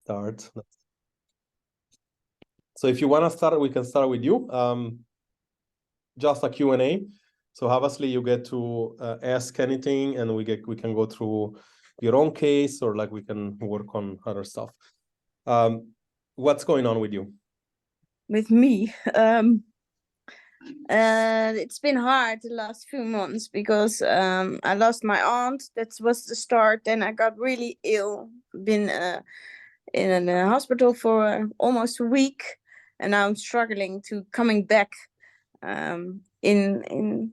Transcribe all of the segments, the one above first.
start. So if you want to start, we can start with you. Just a Q&A. So obviously you get to ask anything, and we can go through your own case, or like we can work on other stuff. What's going on with you? With me, it's been hard the last few months because I lost my aunt. That was the start. Then I got really ill. Been in a hospital for almost a week, and now I'm struggling to coming back in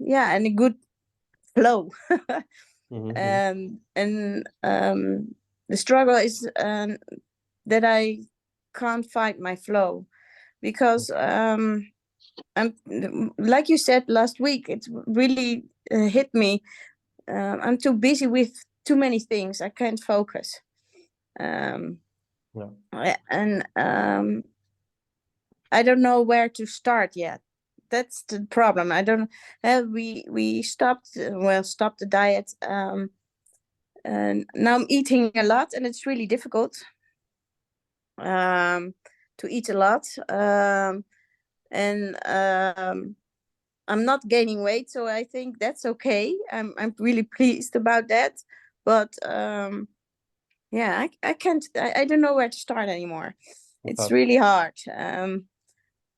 a good flow. And the struggle is that I can't find my flow, because I'm, like you said last week, it really hit me. I'm too busy with too many things. I can't focus. And I don't know where to start yet. That's the problem. I don't. We stopped the diet. And now I'm eating a lot, and it's really difficult to eat a lot. And I'm not gaining weight, so I think that's okay. I'm really pleased about that. But I can't. I don't know where to start anymore. It's really hard.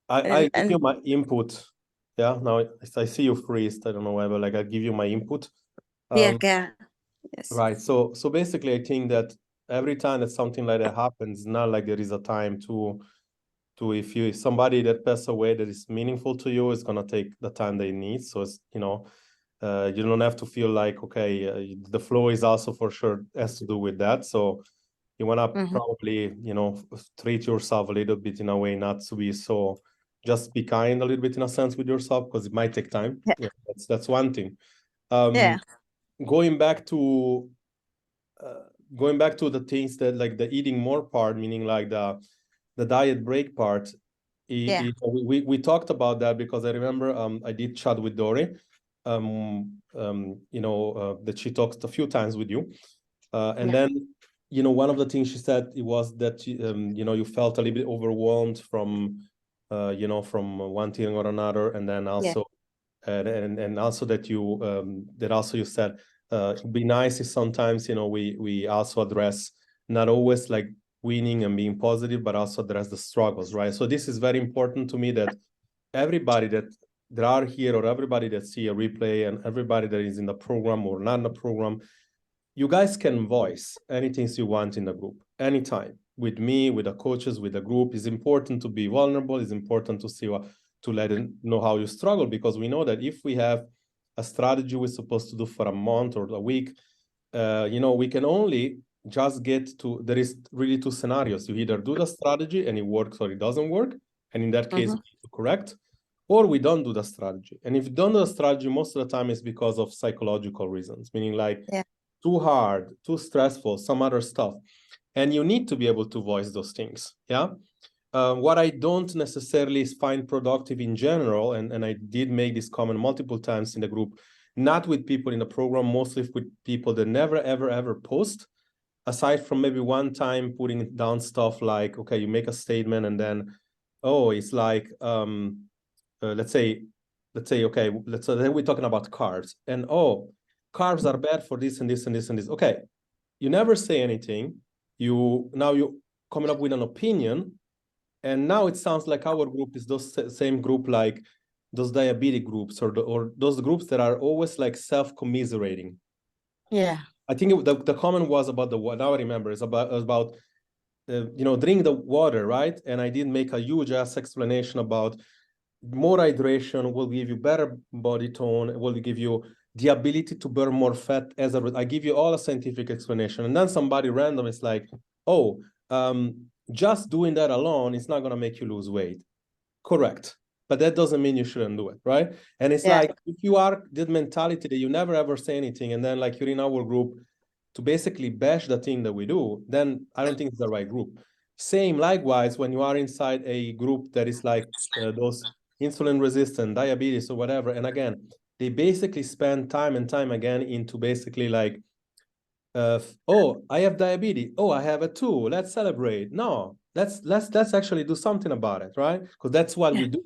I give you my input. Yeah, now I see you freezed. I don't know why, but like I give you my input. Yeah. Yes. Right. So basically, I think that every time that something like that happens, it's not like there is a time to if somebody that passes away that is meaningful to you, is gonna take the time they need. So it's, you don't have to feel like, okay, the flow is also for sure has to do with that. So you want to probably, treat yourself a little bit in a way, not to be so, just be kind a little bit in a sense with yourself, because it might take time. Yeah, that's one thing. Going back to the things that, like the eating more part, meaning like the diet break part. We talked about that, because I remember I did chat with Dory, that she talked a few times with you, and then one of the things she said, it was that you felt a little bit overwhelmed from from one thing or another, and then also and also that you you said it'd be nice if sometimes we also address not always like winning and being positive, but also address the struggles, right? So this is very important to me, that everybody that are here, or everybody that see a replay, and everybody that is in the program or not in the program, you guys can voice anything you want in the group anytime, with me, with the coaches, with the group. It's important to be vulnerable. It's important to see to let them know how you struggle, because we know that if we have a strategy we're supposed to do for a month or a week, we can only just get to, there is really two scenarios. You either do the strategy and it works, or it doesn't work, and in that case we need to correct, or we don't do the strategy. And if you don't do the strategy, most of the time it's because of psychological reasons, meaning like too hard, too stressful, some other stuff. And you need to be able to voice those things. What I don't necessarily find productive in general, and I did make this comment multiple times in the group, not with people in the program, mostly with people that never, ever, ever post, aside from maybe one time putting down stuff like, okay, you make a statement, and then, oh, it's like, let's say, okay, then we're talking about carbs, and oh, carbs are bad for this and this and this and this. Okay, you never say anything. Now you coming up with an opinion, and now it sounds like our group is those same group, like those diabetic groups, or those groups that are always like self-commiserating. I think the comment was about now I remember, it's about drink the water, right? And I did make a huge ass explanation about more hydration will give you better body tone, will give you the ability to burn more fat. I give you all a scientific explanation, and then somebody random is like, oh, just doing that alone is not going to make you lose weight. Correct. But that doesn't mean you shouldn't do it, right? And it's like, if you are that mentality that you never ever say anything, and then like you're in our group to basically bash the thing that we do, then I don't think it's the right group. Same likewise, when you are inside a group that is like those insulin resistant, diabetes or whatever, and again, they basically spend time and time again into basically like oh, I have diabetes. Oh, I have it too. Let's celebrate. No, let's actually do something about it, right? Because that's what we do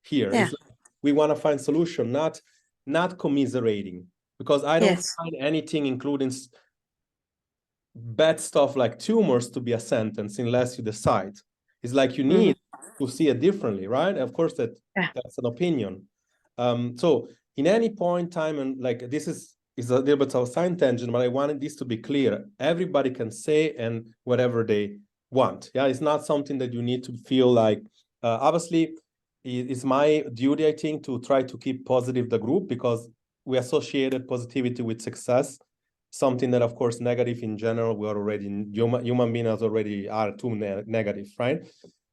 here. Yeah. Is we want to find solution, not commiserating. Because I don't find anything, including bad stuff like tumors, to be a sentence unless you decide. It's like you need to see it differently, right? Of course, that's an opinion. So in any point in time, and like this is a little bit of a side tangent, but I wanted this to be clear. Everybody can say and whatever they want. Yeah, it's not something that you need to feel like. Obviously, it's my duty, I think, to try to keep positive the group, because we associated positivity with success. Something that, of course, negative in general, we are already, human beings already are too negative, right?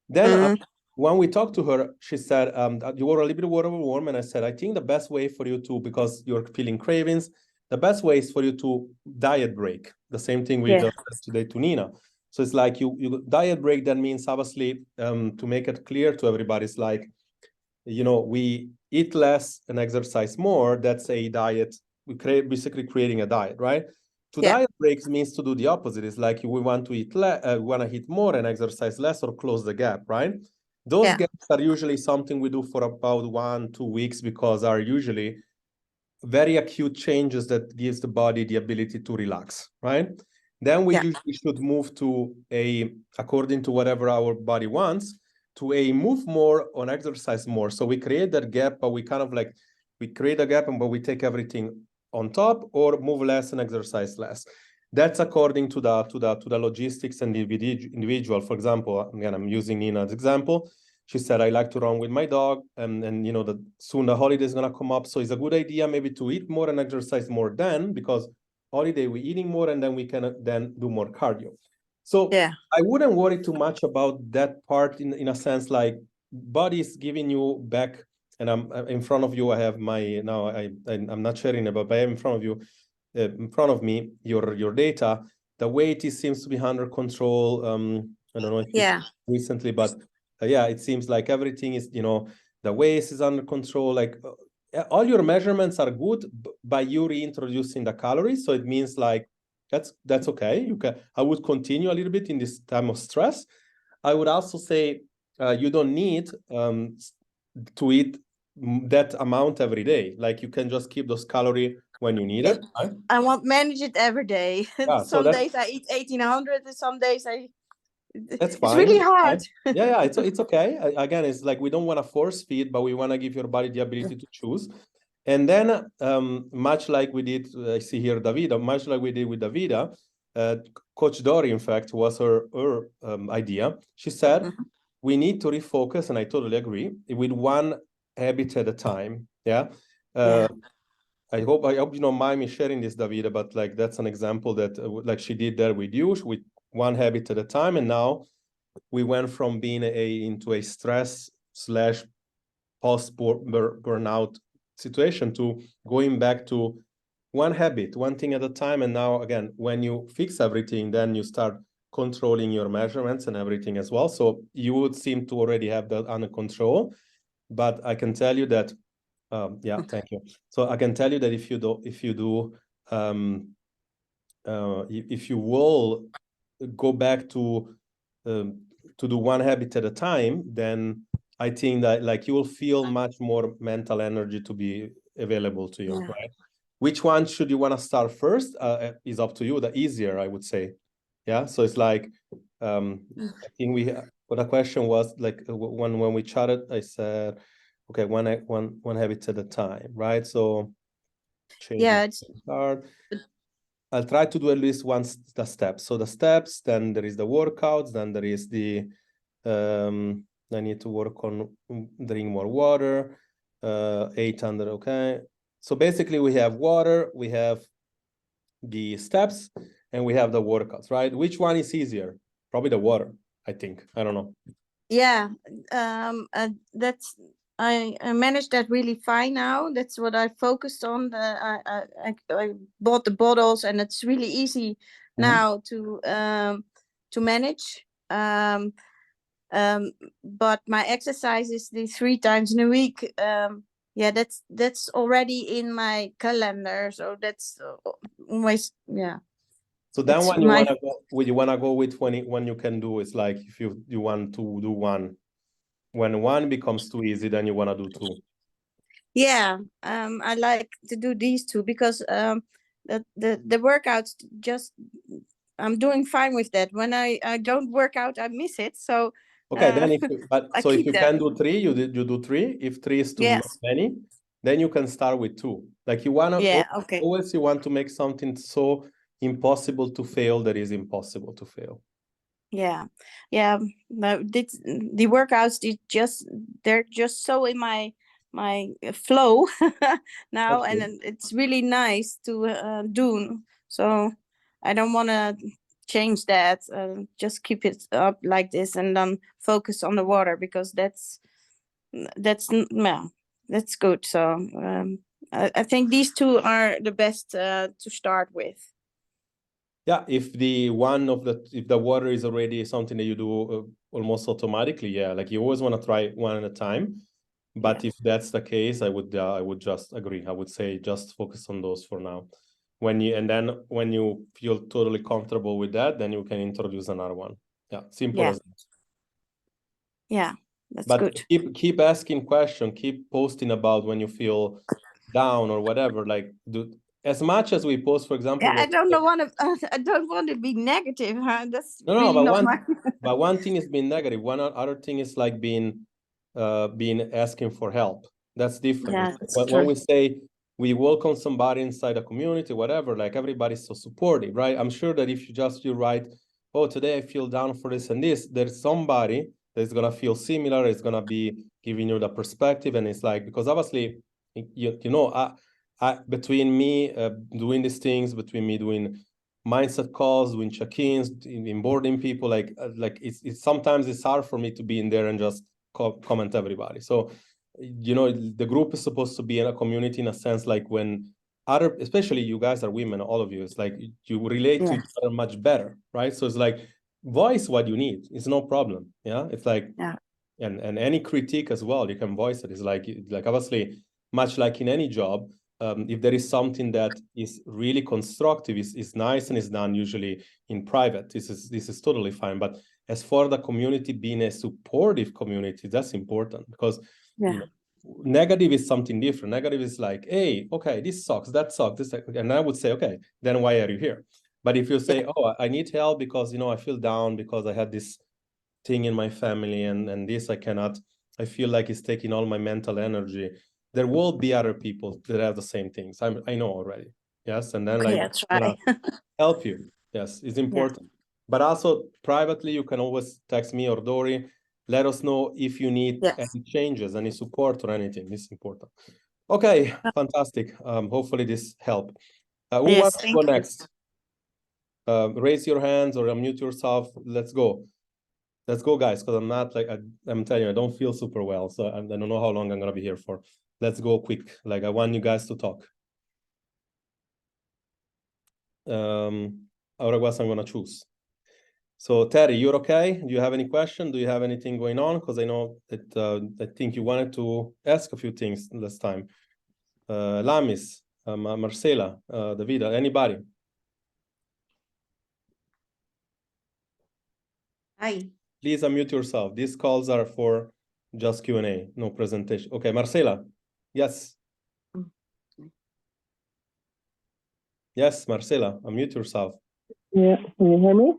Then when we talked to her, she said, you were a little bit overwhelmed. And I said, I think the best way for you to, because you're feeling cravings, the best way is for you to diet break. The same thing we discussed today to Nina. So it's like you diet break. That means, obviously, to make it clear to everybody, it's like, we eat less and exercise more. That's a diet. We basically creating a diet, right? To diet breaks means to do the opposite. It's like we want to eat eat more and exercise less, or close the gap, right? Those gaps are usually something we do for about 1-2 weeks, because are usually very acute changes that gives the body the ability to relax, right? Then we usually should move to according to whatever our body wants, to move more or exercise more. So we create that gap, but we kind of like, we create a gap, but we take everything on top, or move less and exercise less. That's according to the logistics and the individual. For example, again, I'm using Nina's example. She said, I like to run with my dog, and soon the holiday is gonna come up. So it's a good idea maybe to eat more and exercise more then, because holiday we're eating more, and then we can then do more cardio. So I wouldn't worry too much about that part in a sense, like body is giving you back. And I'm in front of you. I have I'm not sharing it, but I have in front of me your data. The weight seems to be under control. I don't know if you recently, but it seems like everything is, the waist is under control. Like all your measurements are good by you reintroducing the calories. So it means like that's okay. I would continue a little bit in this time of stress. I would also say you don't need to eat that amount every day. Like you can just keep those calories when you need it. Right? I won't manage it every day. Some days I eat 1800, and some days that's fine. It's really hard. It's okay. Again, it's like we don't want to force feed, but we want to give your body the ability to choose. And then, much like we did, I see here Davida, much like we did with Davida, Coach Dory, in fact, was her idea. She said, we need to refocus, and I totally agree, with one habit at a time. I hope you don't mind me sharing this, Davida, but like that's an example that like she did there with you, with one habit at a time. And now we went from being into a stress / post burnout situation to going back to one habit, one thing at a time. And now again, when you fix everything, then you start controlling your measurements and everything as well. So you would seem to already have that under control. But I can tell you that thank you. So I can tell you that if you will go back to do one habit at a time, then I think that like you will feel much more mental energy to be available to you, right? Which one should you want to start first is up to you. The easier, I would say. Yeah. So it's like I think the question was like when we chatted, I said, okay, one habit at a time, right? So it's hard. I'll try to do at least the steps. So the steps, then there is the workouts, then there is the I need to work on drink more water. 800, okay. So basically we have water, we have the steps, and we have the workouts, right? Which one is easier? Probably the water, I think. I don't know. That's I managed that really fine now. That's what I focused on. I bought the bottles, and it's really easy now to manage. But my exercise is the 3 times in a week. That's already in my calendar. So that's always So then It's when you my want to go, when with when you can do, it's like if you want to do one, when one becomes too easy, then you want to do two. yeah. I like to do these two because the workouts just I'm doing fine with that. When I don't work out, I miss it. So Okay, then if I so if keep you that. can do three, you do three. If three is too Yes. many, then you can start with two. Like you want to Yeah. Okay. always you want to make something so impossible to fail that is impossible to fail. Yeah. No, the workouts they're just so in my flow now, Okay. and then it's really nice to do. So I don't want to change that. Just keep it up like this, and then focus on the water because yeah, that's good. So I think these two are the best to start with. Yeah, if the water is already something that you do almost automatically, yeah, like you always want to try one at a time. But Yeah. if that's the case, I would just agree. I would say just focus on those for now. When you feel totally comfortable with that, then you can introduce another one. Yeah, simple Yeah. as that. Yeah, that's But good. keep asking questions, keep posting about when you feel down or whatever. Like as much as we post, for example, Yeah, I don't know want to. I don't want to be negative. Huh? That's no, really not my. but one thing is being negative. One other thing is like being asking for help. That's different. Yeah, It's that's when true. we say we welcome somebody inside a community, whatever, like everybody's so supportive, right? I'm sure that if you write, oh, today I feel down for this and this, there's somebody that's gonna feel similar, is gonna be giving you the perspective, and it's like, because obviously, you know, between me doing these things, between me doing mindset calls, doing check-ins, in boarding people, like it's sometimes it's hard for me to be in there and just comment everybody. So, you know, the group is supposed to be in a community in a sense, like when especially you guys are women, all of you, it's like you relate to each other much better, right? So it's like voice what you need. It's no problem. Yeah, it's like and any critique as well, you can voice it. It's like obviously much like in any job. If there is something that is really constructive, is nice and is done usually in private, this is totally fine. But as for the community being a supportive community, that's important, because you know, negative is something different. Negative is like, hey, okay, this sucks, that sucks, this, and I would say, okay, then why are you here? But if you say, oh, I need help because, you know, I feel down because I had this thing in my family and this I feel like it's taking all my mental energy, there will be other people that have the same things. I know already. Yes. And then like help you. Yes, it's important. But also privately, you can always text me or Dory. Let us know if you need any changes, any support or anything. It's important. Okay, fantastic. Hopefully this helped. Who wants to go next? Raise your hands or unmute yourself. Let's go. Let's go, guys, because I'm not like, I'm telling you, I don't feel super well. So I don't know how long I'm going to be here for. Let's go quick. Like, I want you guys to talk. Otherwise, I'm going to choose. So, Terry, you're okay? Do you have any question? Do you have anything going on? Because I know that I think you wanted to ask a few things last time. Lamis, Marcela, Davida, anybody? Hi. Please unmute yourself. These calls are for just Q&A, no presentation. Okay, Marcela. Yes. Yes, Marcela, unmute yourself. Yeah, can you hear me?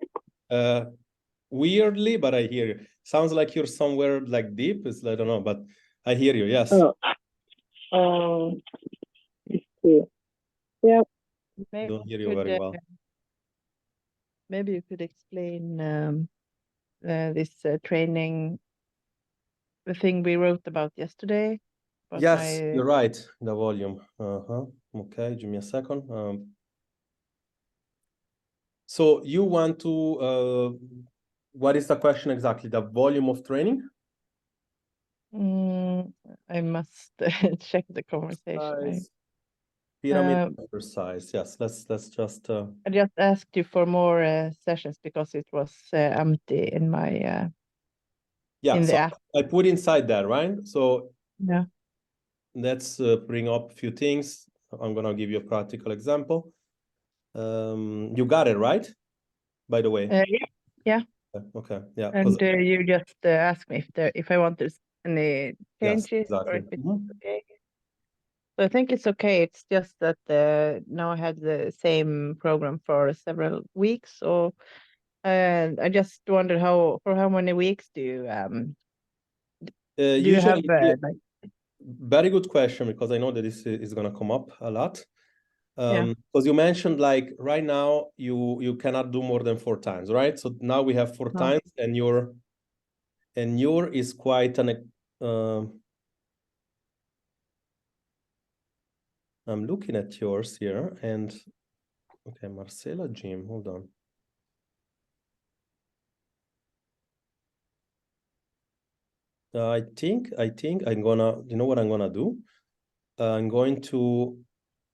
Weirdly, but I hear you. Sounds like you're somewhere like deep. It's, I don't know, but I hear you. Yes. Let's see. Yeah. Don't hear you very well. Maybe you could explain this training, the thing we wrote about yesterday. Yes, you're right. The volume. Okay, give me a second. So you want to, what is the question exactly? The volume of training? I must check the conversation. Pyramid exercise. Yes, let's just. I just asked you for more sessions because it was empty in my in the app. I put inside that, right? So yeah, let's bring up a few things. I'm gonna give you a practical example. You got it, right? By the way. Yeah. Okay. Yeah. And you just ask me if I want any changes, yes, exactly. or if it's okay. So I think it's okay. It's just that now I had the same program for several weeks, so I just wondered for how many weeks do you usually have like... Very good question, because I know that this is going to come up a lot. Because you mentioned like right now you cannot do more than 4 times, right? So now we have 4 times, and your is quite an I'm looking at yours here, and okay, Marcela Gym, hold on. I think I'm gonna, you know what I'm gonna do? I'm going to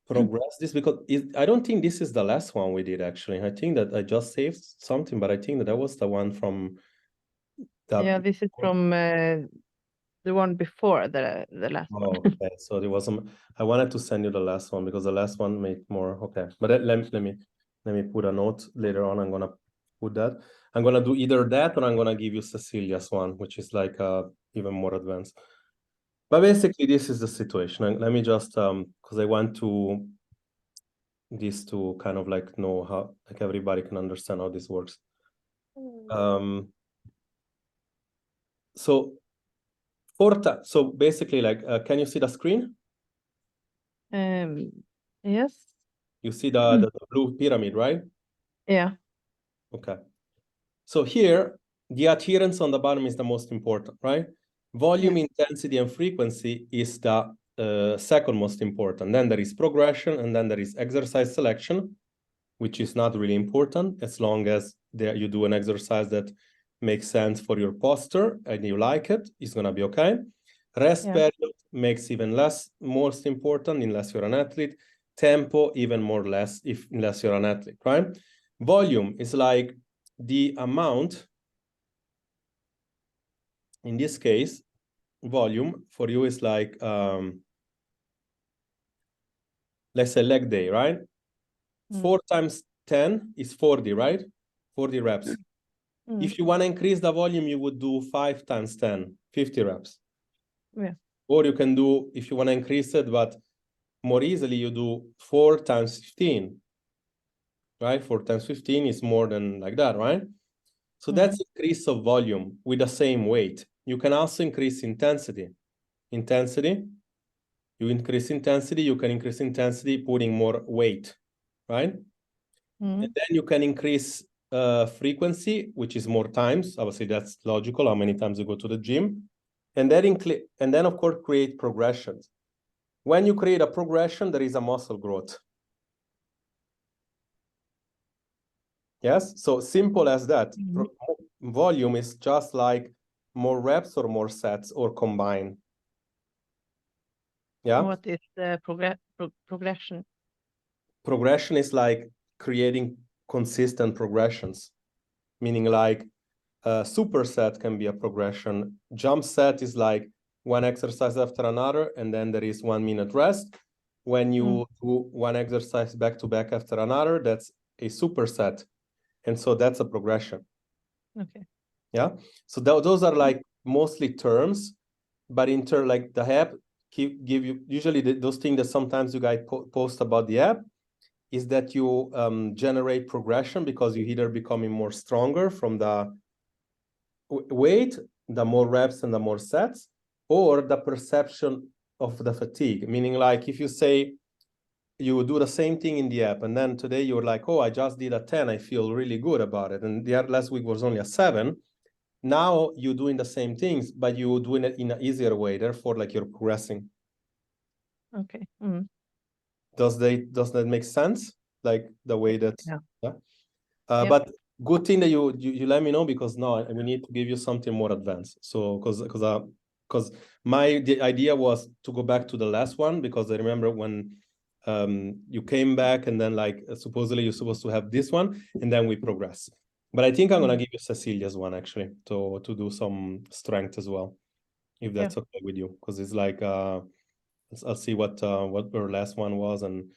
progress this, because I don't think this is the last one we did, actually. I think that I just saved something, but I think that was the one from yeah, this is from the one before the last one. Okay, so there was I wanted to send you the last one, because the last one made more. Okay, but let me put a note later on. I'm gonna put that. I'm gonna do either that, or I'm gonna give you Cecilia's one, which is like even more advanced. But basically, this is the situation. And let me just because I want to this to kind of like know how, like, everybody can understand how this works. So 4 times. So basically, like, can you see the screen? Yes. You see the blue pyramid, right? Yeah. Okay. So here, the adherence on the bottom is the most important, right? Volume, intensity, and frequency is the second most important. Then there is progression, and then there is exercise selection, which is not really important, as long as you do an exercise that makes sense for your posture and you like it, it's gonna be okay. Rest period makes even less most important unless you're an athlete. Tempo even more less unless you're an athlete, right? Volume is like the amount. In this case, volume for you is like let's say leg day, right? 4 times 10 is 40, right? 40 reps. If you want to increase the volume, you would do 5 times 10, 50 reps. Yeah. Or you can do, if you want to increase it, but more easily, you do 4 times 15, right? 4 times 15 is more than like that, right? So that's increase of volume with the same weight. You can also increase intensity. You increase intensity, you can increase intensity putting more weight, right? And then you can increase frequency, which is more times. Obviously, that's logical, how many times you go to the gym. And then, of course, create progressions. When you create a progression, there is a muscle growth. Yes, so simple as that. Volume is just like more reps or more sets or combine. Yeah. What is the progression? Progression is like creating consistent progressions, meaning like superset can be a progression. Jump set is like one exercise after another, and then there is 1 minute rest. When you do one exercise back to back after another, that's a superset. And so that's a progression. Okay. Yeah. So those are like mostly terms, but in turn, like the app give you usually those things that sometimes you guys post about the app is that you generate progression because you either becoming more stronger from the weight, the more reps and the more sets, or the perception of the fatigue. Meaning, like if you say you do the same thing in the app, and then today you're like, oh, I just did a 10, I feel really good about it. And the last week was only a 7. Now you're doing the same things, but you're doing it in an easier way. Therefore, like you're progressing. Okay. Does that make sense? Like the way that, yeah. But good thing that you let me know, because now we need to give you something more advanced. So because the idea was to go back to the last one, because I remember when you came back, and then like supposedly you're supposed to have this one, and then we progress. But I think I'm gonna give you Cecilia's one actually to do some strength as well, if that's okay with you, because it's like I'll see what her last one was, and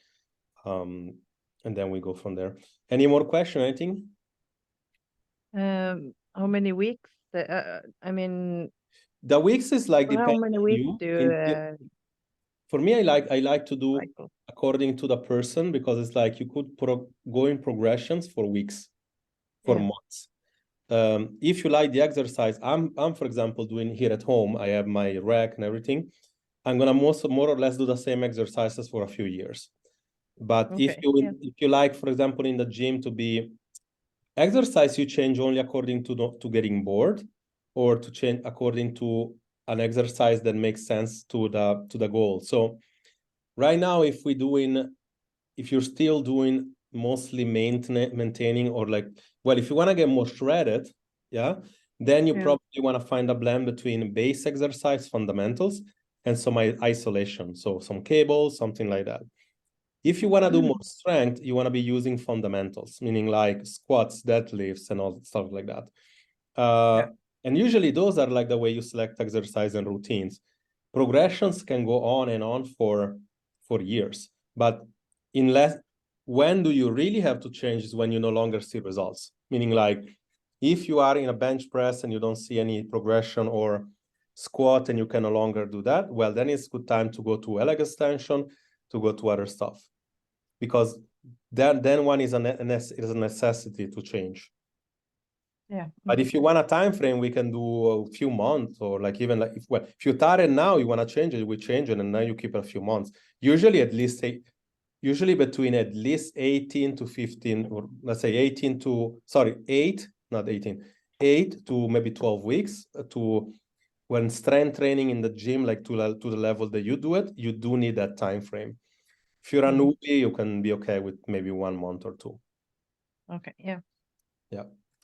and then we go from there. Any more question, anything? How many weeks? I mean, The weeks is like how depends many on weeks you. do For me, I like to do cycle? according to the person, because it's like you could go in progressions for weeks, for months. If you like the exercise, I'm for example doing here at home. I have my rack and everything. I'm gonna more or less do the same exercises for a few years. But if you like, for example, in the gym to be exercise, you change only according to getting bored, or to change according to an exercise that makes sense to the goal. So right now, if you're still doing mostly maintaining, or like, well, if you want to get more shredded, then you probably want to find a blend between base exercise fundamentals and some isolation. So some cables, something like that. If you want to do more strength, you want to be using fundamentals, meaning like squats, deadlifts, and all stuff like that. And usually those are like the way you select exercise and routines. Progressions can go on and on for years, but when do you really have to change is when you no longer see results. Meaning like, if you are in a bench press and you don't see any progression, or squat and you can no longer do that, well, then it's good time to go to leg extension, to go to other stuff, because then one is a necessity to change. But if you want a time frame, we can do a few months, or like even like if you tired now, you want to change it, we change it, and then you keep it a few months. Usually between at least 18 to 15, or let's say 8 to maybe 12 weeks to when strength training in the gym, like to the level that you do it, you do need that time frame. If you're a newbie, you can be okay with maybe 1 month or 2. Okay, yeah.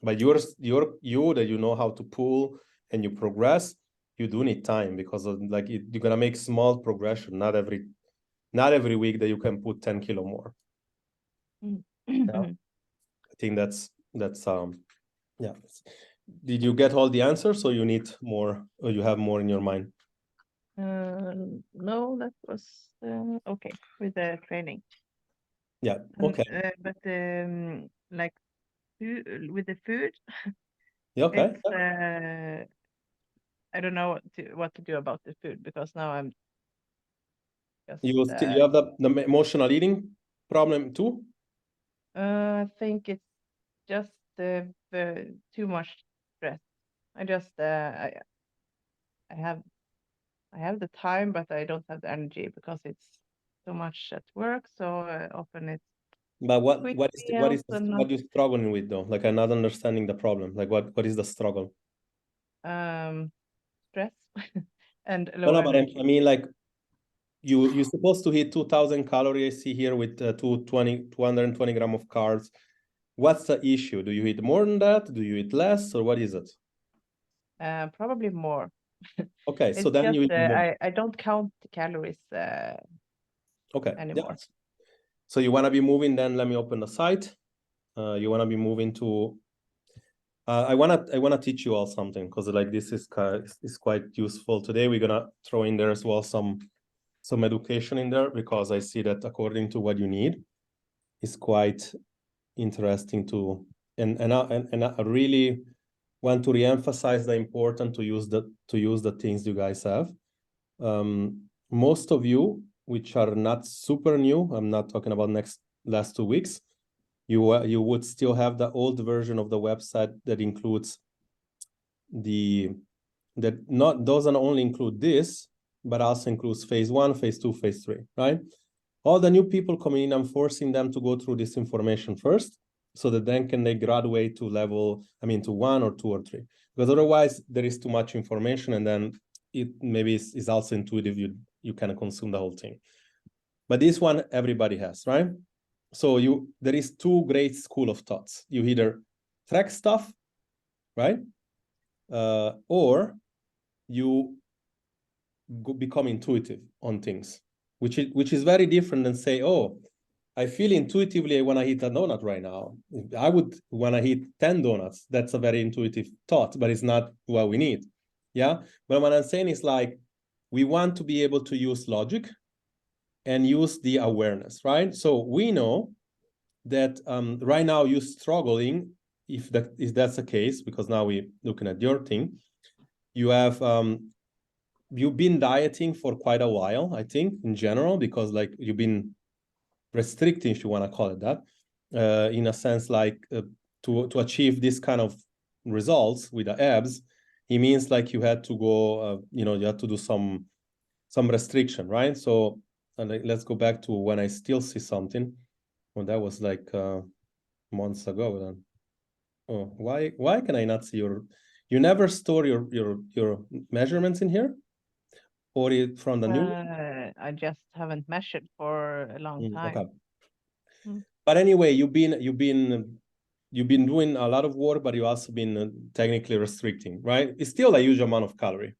But you that you know how to pull and you progress, you do need time, because of, like, you're gonna make small progression. Not every week that you can put 10 kilo more. I think that's Did you get all the answers, or you need more, or you have more in your mind? No, that was okay with the training. Yeah. Okay. But like with the food, okay. I don't know what to do about the food, because now I'm just. You have the emotional eating problem too? I think it's just too much stress. I just I have the time, but I don't have the energy, because it's so much at work. So often it's. But what you struggling with though? Like, I'm not understanding the problem. Like, what is the struggle? Stress and low But energy. I mean, like, you're supposed to hit 2,000 calories. I see here with 220 grams of carbs. What's the issue? Do you eat more than that? Do you eat less, or what is it? Probably more. Okay, so It's then just, you eat more. I don't count the calories anymore. Yeah. So you want to be moving, then let me open the site. You want to be moving to I want to teach you all something, because like this is quite useful. Today we're gonna throw in there as well some education in there, because I see that according to what you need is quite interesting to and I really want to reemphasize the importance to use the things you guys have. Most of you, which are not super new, I'm not talking about last 2 weeks, you would still have the old version of the website that includes doesn't only include this, but also includes phase 1, phase 2, phase 3, right? All the new people coming in, I'm forcing them to go through this information first, so that then they graduate to to 1 or 2 or 3. Because otherwise there is too much information, and then it maybe is also intuitive. You can consume the whole thing. But this one everybody has, right? So there is 2 great school of thoughts. You either track stuff, right? Or you become intuitive on things, which is very different than say, oh, I feel intuitively I want to eat a donut right now. I would want to eat 10 donuts. That's a very intuitive thought, but it's not what we need. Yeah. But what I'm saying is, like, we want to be able to use logic and use the awareness, right? So we know that right now you're struggling, if that's the case, because now we're looking at your thing, you have you've been dieting for quite a while, I think, in general, because like you've been restricting, if you want to call it that, in a sense, like to achieve this kind of results with the abs, it means like you had to go, you know, you had to do some restriction, right? So let's go back to when I still see something. Well, that was like months ago then. Oh, why can I not see you never store your measurements in here? Or from the new? I just haven't measured for a long time. Okay. But anyway, you've been doing a lot of work, but you also been technically restricting, right? It's still a huge amount of calorie.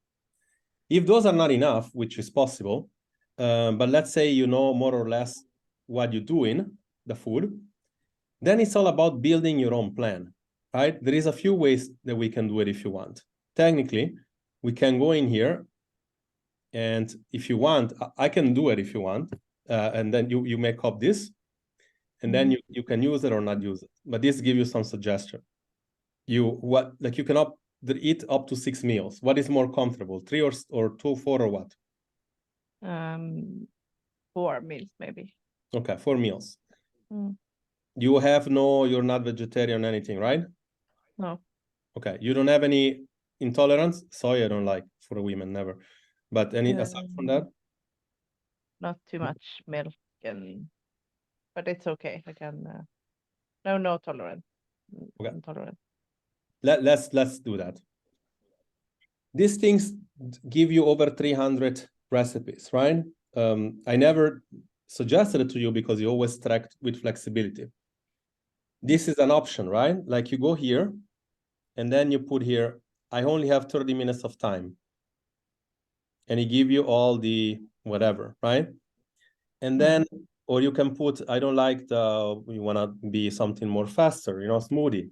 If those are not enough, which is possible, but let's say you know more or less what you're doing, the food, then it's all about building your own plan, right? There is a few ways that we can do it if you want. Technically, we can go in here, and if you want, I can do it if you want, and then you make up this, and then you can use it or not use it. But this gives you some suggestion. You can eat up to 6 meals. What is more comfortable, 3 or 2, 4, or what? 4 meals maybe. Okay, 4 meals. You're not vegetarian or anything, right? No. Okay, you don't have any intolerance? Soy I don't like for women, never. But any aside from that? Not too much milk, but it's okay. I can no tolerance. Okay. Intolerant. Let's do that. These things give you over 300 recipes, right? I never suggested it to you because you always tracked with flexibility. This is an option, right? Like you go here, and then you put here, I only have 30 minutes of time. And it give you all the whatever, right? And then, or you can put, I don't like you want to be something more faster, you know, smoothie,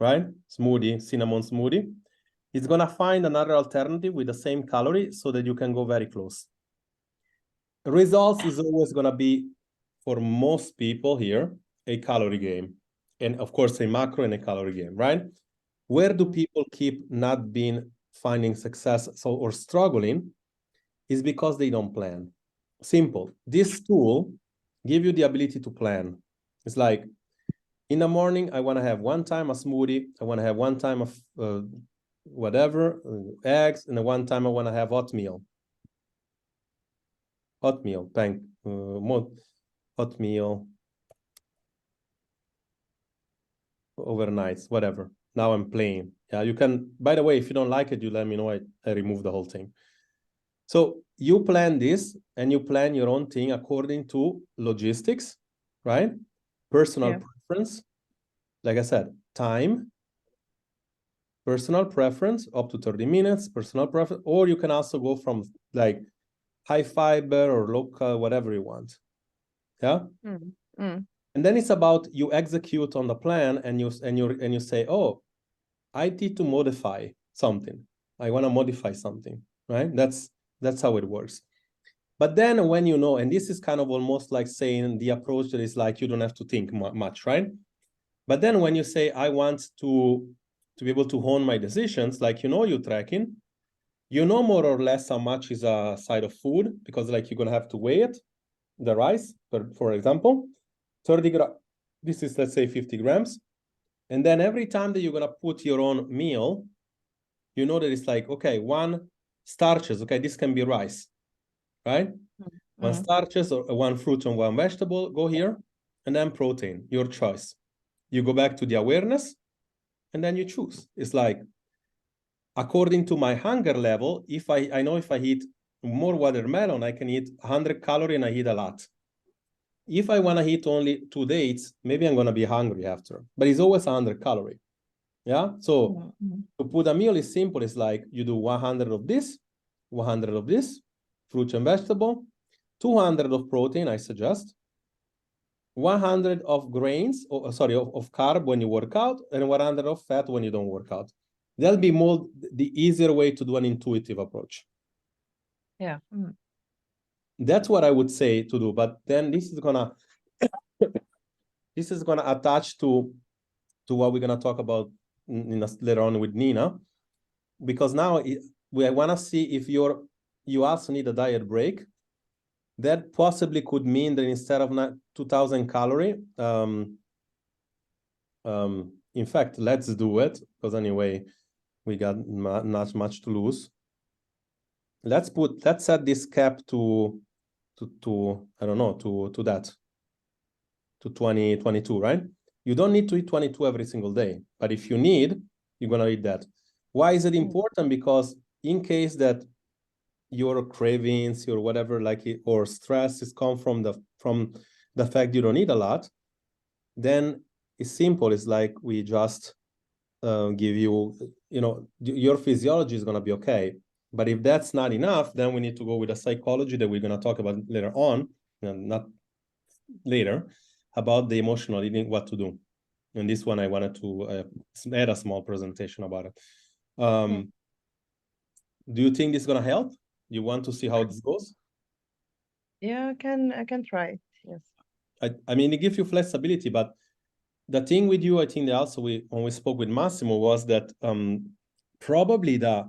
right? Smoothie, cinnamon smoothie. It's going to find another alternative with the same calorie so that you can go very close. Results is always going to be, for most people here, a calorie game. And of course, a macro and a calorie game, right? Where do people keep not finding success or struggling is because they don't plan. Simple. This tool gives you the ability to plan. It's like, in the morning, I want to have one time a smoothie. I want to have one time of eggs, and one time I want to have oatmeal. Oatmeal, oatmeal, overnights, whatever. Now I'm playing. Yeah, you can, by the way, if you don't like it, you let me know. I remove the whole thing. So you plan this, and you plan your own thing according to logistics, right? Personal preference. Like I said, time, personal preference, up to 30 minutes, personal preference, or you can also go from like high fiber or local, whatever you want. Yeah. And then it's about you execute on the plan, and you say, oh, I need to modify something. I want to modify something, right? That's how it works. But then when you know, and this is kind of almost like saying the approach that is like you don't have to think much, right? But then when you say, I want to be able to hone my decisions, like, you know, you're tracking, you know more or less how much is a side of food, because like you're going to have to weigh it, the rice, for example, 30 grams. This is, let's say, 50 grams. And then every time that you're going to put your own meal, you know that it's like, okay, 1 starches, okay, this can be rice, right? 1 starches, or 1 fruit and 1 vegetable, go here, and then protein, your choice. You go back to the awareness, and then you choose. It's like, according to my hunger level, if I know if I eat more watermelon, I can eat 100 calories and I eat a lot. If I want to eat only 2 dates, maybe I'm going to be hungry after, but it's always 100 calories. Yeah. So to put a meal is simple. It's like you do 100 of this, 100 of this, fruit and vegetable, 200 of protein, I suggest, 100 of grains, of carb when you work out, and 100 of fat when you don't work out. That'll be more the easier way to do an intuitive approach. Yeah. That's what I would say to do. But then this is gonna this is gonna attach to what we're gonna talk about later on with Nina, because now we wanna see if you also need a diet break. That possibly could mean that instead of 2,000 calorie, in fact, let's do it, because anyway, we got not much to lose. Let's set this cap to I don't know, to that, to 22, right? You don't need to eat 22 every single day, but if you need, you're gonna eat that. Why is it important? Because in case that your cravings, your whatever, or stress is come from the fact you don't eat a lot, then it's simple. It's like we just give you, your physiology is going to be okay. But if that's not enough, then we need to go with a psychology that we're going to talk about later on, not later, about the emotional eating, what to do. And this one, I wanted to add a small presentation about it. Do you think this is going to help? You want to see how this goes? Yeah, I can try it. Yes. I mean, it gives you flexibility, but the thing with you, I think that also when we spoke with Massimo, was that probably the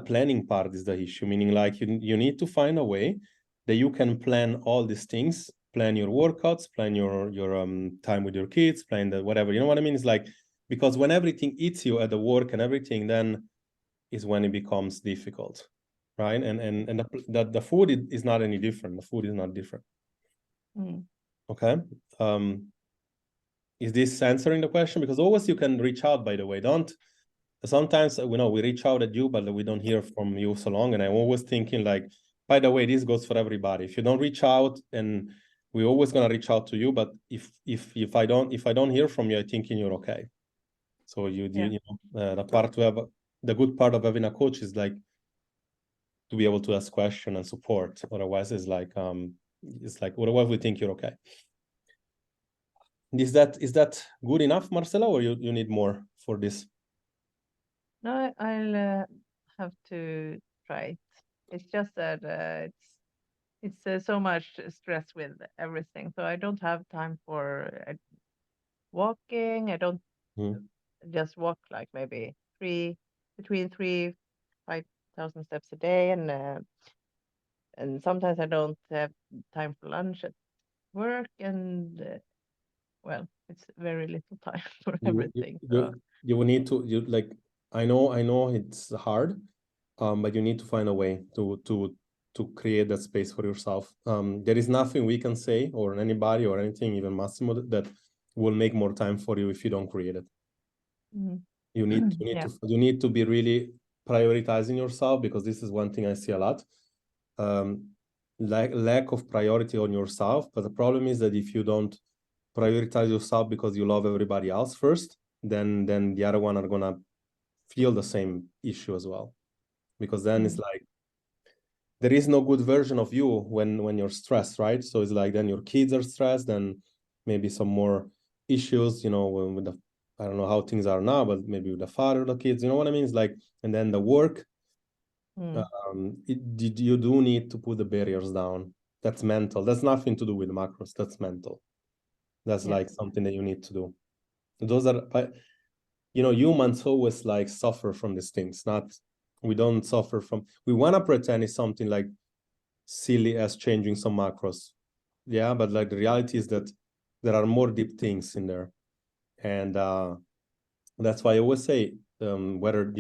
planning part is the issue, meaning like you need to find a way that you can plan all these things, plan your workouts, plan your time with your kids, plan the whatever, you know what I mean? It's like, because when everything eats you at the work and everything, then is when it becomes difficult, right? And the food is not any different. The food is not different. Okay. Is this answering the question? Because always you can reach out, by the way. Sometimes we reach out at you, but we don't hear from you so long. And I'm always thinking like, by the way, this goes for everybody. If you don't reach out, and we're always gonna reach out to you, but if I don't hear from you, I think you're okay. So the good part of having a coach is like to be able to ask questions and support. Otherwise, it's like otherwise we think you're okay. Is that good enough, Marcela, or you need more for this? No, I'll have to try it. It's just that it's so much stress with everything, so I don't have time for walking. I don't just walk like maybe between 5,000 steps a day, and sometimes I don't have time for lunch at work, and well, it's very little time for everything. You will need to I know it's hard, but you need to find a way to create that space for yourself. There is nothing we can say, or anybody or anything, even Massimo, that will make more time for you if you don't create it. You need to be really prioritizing yourself, because this is one thing I see a lot. Lack of priority on yourself. But the problem is that if you don't prioritize yourself because you love everybody else first, then the other one are gonna feel the same issue as well, because then it's like there is no good version of you when you're stressed, right? So it's like then your kids are stressed, then maybe some more issues, with the, I don't know how things are now, but maybe with the father of the kids, you know what I mean? It's like, and then the work, you do need to put the barriers down. That's mental. That's nothing to do with macros. That's mental. That's like something that you need to do. Those are, humans always like suffer from these things. We don't suffer from, we want to pretend it's something like silly as changing some macros. Yeah, but like the reality is that there are more deep things in there. And that's why I always say, whether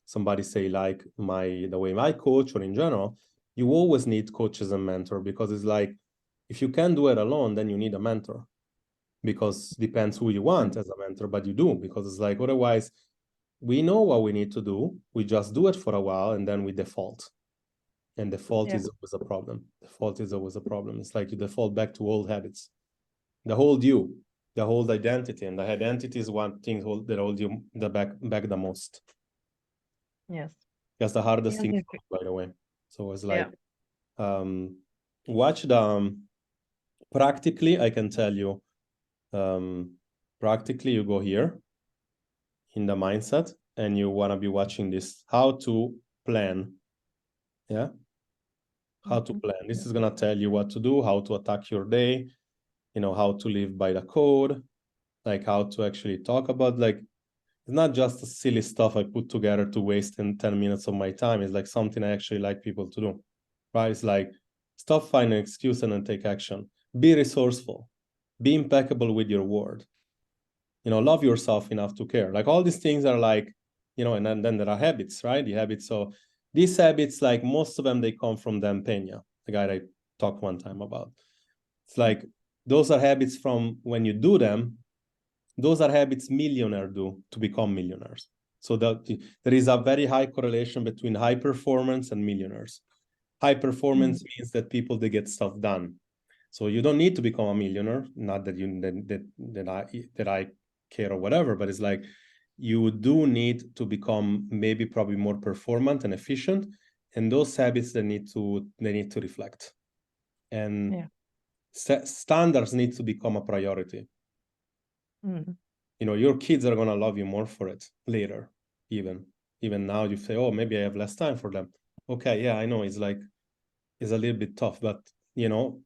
somebody say like the way my coach or in general, you always need coaches and mentor, because it's like, if you can't do it alone, then you need a mentor, because depends who you want as a mentor, but you do, because it's like, otherwise we know what we need to do. We just do it for a while and then we default. And default is always a problem. Default is always a problem. It's like you default back to old habits. The whole identity, and the identity is one thing that holds you back the most. Yes. That's the hardest thing, by the way. So it's like, watch the, practically, I can tell you, practically you go here in the mindset, and you want to be watching this, how to plan. How to plan. This is going to tell you what to do, how to attack your day. how to live by the code, like how to actually talk about, like, it's not just the silly stuff I put together to waste 10 minutes of my time. It's like something I actually like people to do, right? It's like, stop finding an excuse and then take action. Be resourceful. Be impeccable with your word. Love yourself enough to care. Like, all these things are like, and then there are habits, right? The habits. So these habits, like, most of them, they come from Dan Pena, the guy I talked one time about. It's like, those are habits from when you do them. Those are habits millionaires do to become millionaires. So that there is a very high correlation between high performance and millionaires. High performance means that people, they get stuff done. So you don't need to become a millionaire. Not that that I care or whatever, but it's like, you do need to become maybe probably more performant and efficient, and those habits, they need to reflect, and standards need to become a priority. Your kids are gonna love you more for it later. Even now, you say, oh, maybe I have less time for them. Okay, yeah, I know it's a little bit tough, but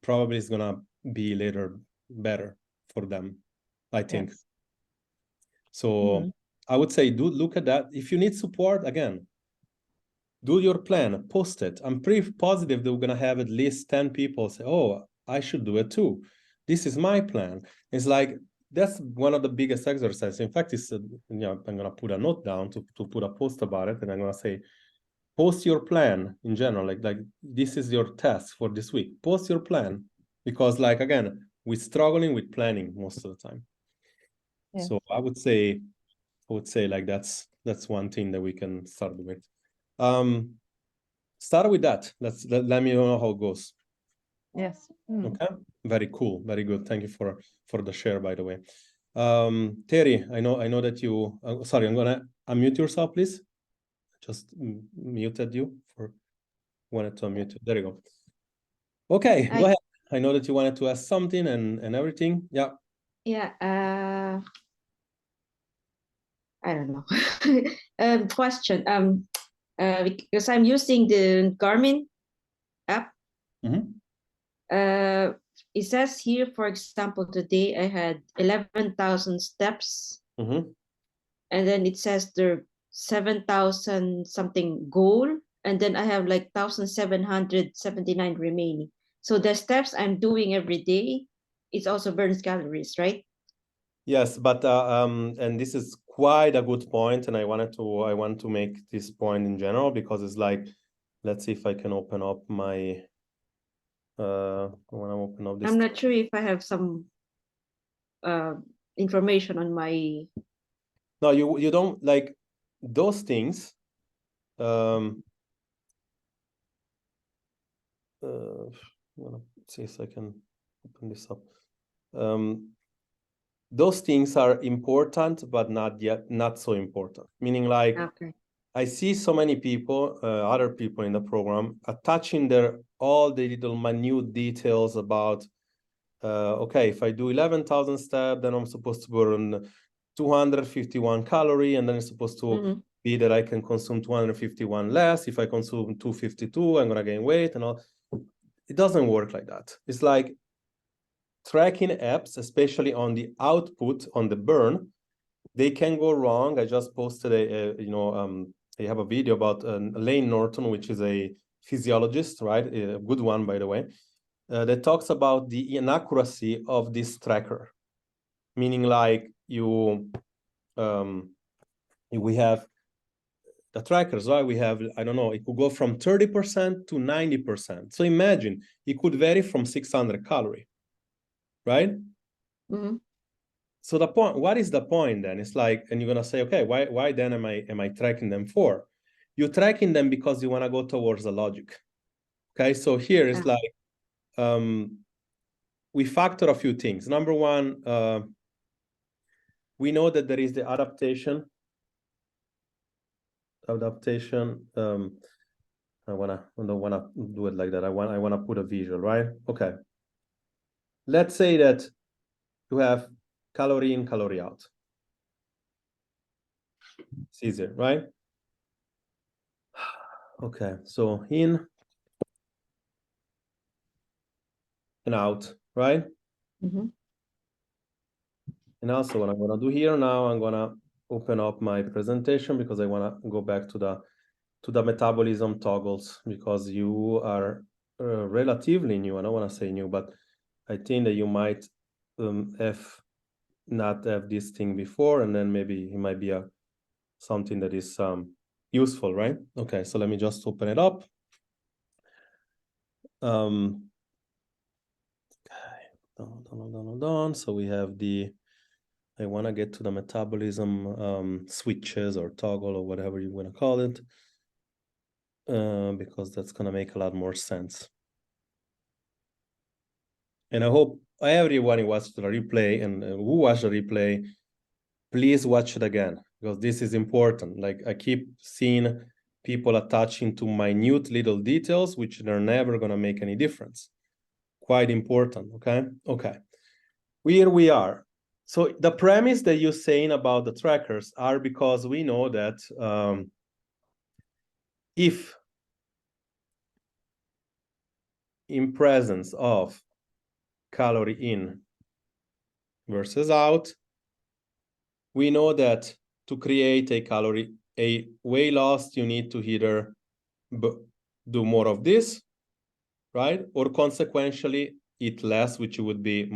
probably it's gonna be later better for them, I think. Yes. So I would say, look at that. If you need support, again, do your plan, post it. I'm pretty positive that we're gonna have at least 10 people say, oh, I should do it too. This is my plan. It's like, that's one of the biggest exercises. In fact, it's I'm gonna put a note down to put a post about it, and I'm gonna say, post your plan in general. Like this is your task for this week. Post your plan, because, like, again, we're struggling with planning most of the time. Yeah. So I would say like that's one thing that we can start with. Start with that. Let me know how it goes. Yes. Okay. Very cool. Very good. Thank you for the share, by the way. Terry, I know that you. Sorry, I'm gonna unmute yourself, please. Just muted you for. Wanted to unmute you. There you go. Okay, go ahead. I know that you wanted to ask something and everything. Yeah. Yeah. I don't know. Question. Because I'm using the Garmin app. It says here, for example, today I had 11,000 steps, and then it says the 7,000 something goal, and then I have like 1,779 remaining. So the steps I'm doing every day, it also burns calories, right? Yes, but and this is quite a good point, and I want to make this point in general, because it's like, let's see if I can open up my. I want to open up this. I'm not sure if I have some information on my. No, you don't, like those things. I'm gonna see if I can open this up. Those things are important, but not so important. Meaning, like, okay. I see so many people, other people in the program, attaching all the little minute details about, okay, if I do 11,000 steps, then I'm supposed to burn 251 calories, and then it's supposed to be that I can consume 251 less. If I consume 252, I'm gonna gain weight and all. It doesn't work like that. It's like tracking apps, especially on the output, on the burn, they can go wrong. I just posted I have a video about Lane Norton, which is a physiologist, right? A good one, by the way, that talks about the inaccuracy of this tracker. Meaning, like, we have the trackers, right? We have, I don't know, it could go from 30% to 90%. So imagine, it could vary from 600 calories, right? So the point, what is the point then? It's like, and you're gonna say, okay, why then am I tracking them for? You're tracking them because you want to go towards the logic. Okay, so here it's like, we factor a few things. Number one, we know that there is the adaptation. I don't wanna do it like that. I wanna put a visual, right? Okay. Let's say that you have calorie in, calorie out. It's easier, right? Okay, so in and out, right? Mm-hmm. And also what I'm gonna do here now, I'm gonna open up my presentation because I wanna go back to the metabolism toggles, because you are relatively new. I don't wanna say new, but I think that you might not have this thing before, and then maybe it might be something that is useful, right? Okay, so let me just open it up. Okay, done. So we have I want to get to the metabolism switches or toggle or whatever you want to call it, because that's going to make a lot more sense. And I hope everyone who watched the replay and who watched the replay, please watch it again, because this is important. Like, I keep seeing people attaching to minute little details, which they're never going to make any difference. Quite important, okay? Okay, here we are. So the premise that you're saying about the trackers are because we know that if in presence of calorie in versus out, we know that to create a weight loss, you need to either do more of this, right? Or consequentially eat less, which would be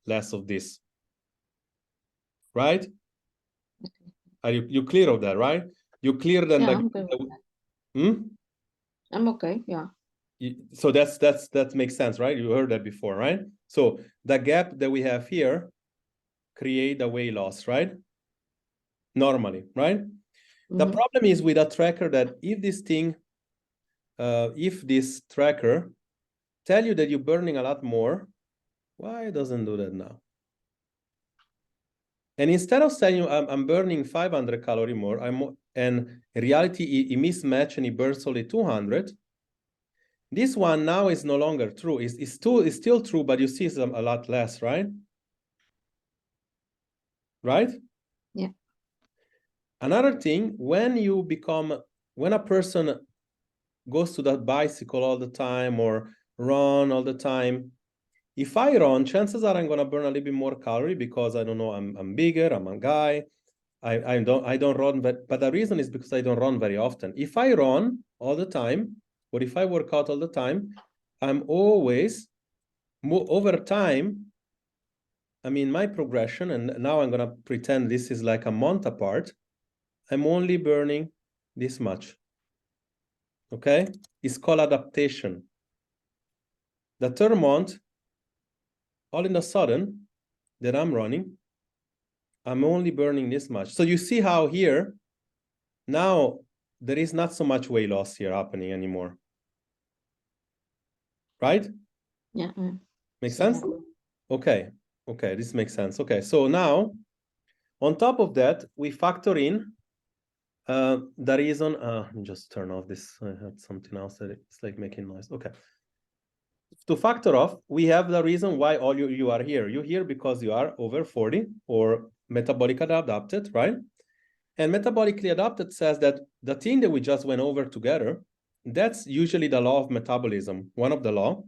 less of this, right? Are you clear of that, right? You clear then? Yeah, I'm okay with that. I'm okay, yeah. So that makes sense, right? You heard that before, right? So the gap that we have here create a weight loss, right? Normally, right? Mm-hmm. The problem is with a tracker that if this tracker tell you that you're burning a lot more, why it doesn't do that now? And instead of saying I'm burning 500 calories more, and in reality it mismatch and it burns only 200. This one now is no longer true. It's still true, but you see a lot less, right? Right? Yeah. Another thing, when a person goes to that bicycle all the time or run all the time, if I run, chances are I'm gonna burn a little bit more calorie because I don't know, I'm bigger, I'm a guy. I don't run, but the reason is because I don't run very often. If I run all the time, or if I work out all the time, I'm always over time. I mean, my progression, and now I'm gonna pretend this is like a month apart, I'm only burning this much. Okay? It's called adaptation. The third month, all in a sudden that I'm running, I'm only burning this much. So you see how here, now there is not so much weight loss here happening anymore. Right? Yeah. Makes sense? Okay. Okay, this makes sense. Okay, so now, on top of that, we factor in the reason, let me just turn off this. I had something else that it's like making noise. Okay. To factor off, we have the reason why all you are here. You're here because you are over 40 or metabolically adapted, right? And metabolically adapted says that the thing that we just went over together, that's usually the law of metabolism, one of the law.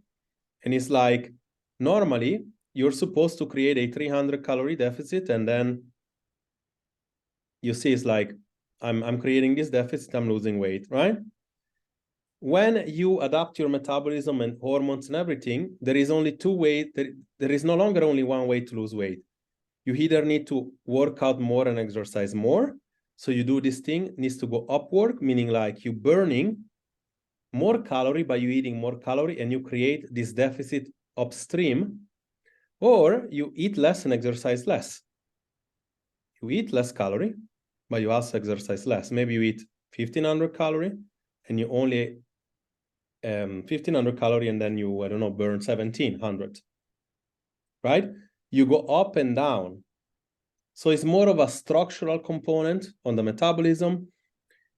And it's like, normally, you're supposed to create a 300 calorie deficit, and then you see it's like, I'm creating this deficit, I'm losing weight, right? When you adapt your metabolism and hormones and everything, there is only two ways. There is no longer only one way to lose weight. You either need to work out more and exercise more. So you do this thing, needs to go upward, meaning like you burning more calorie by you eating more calorie, and you create this deficit upstream, or you eat less and exercise less. You eat less calorie, but you also exercise less. Maybe you eat 1,500 calorie and you only 1,500 calorie, and then you, I don't know, burn 1,700, right? You go up and down. So it's more of a structural component on the metabolism.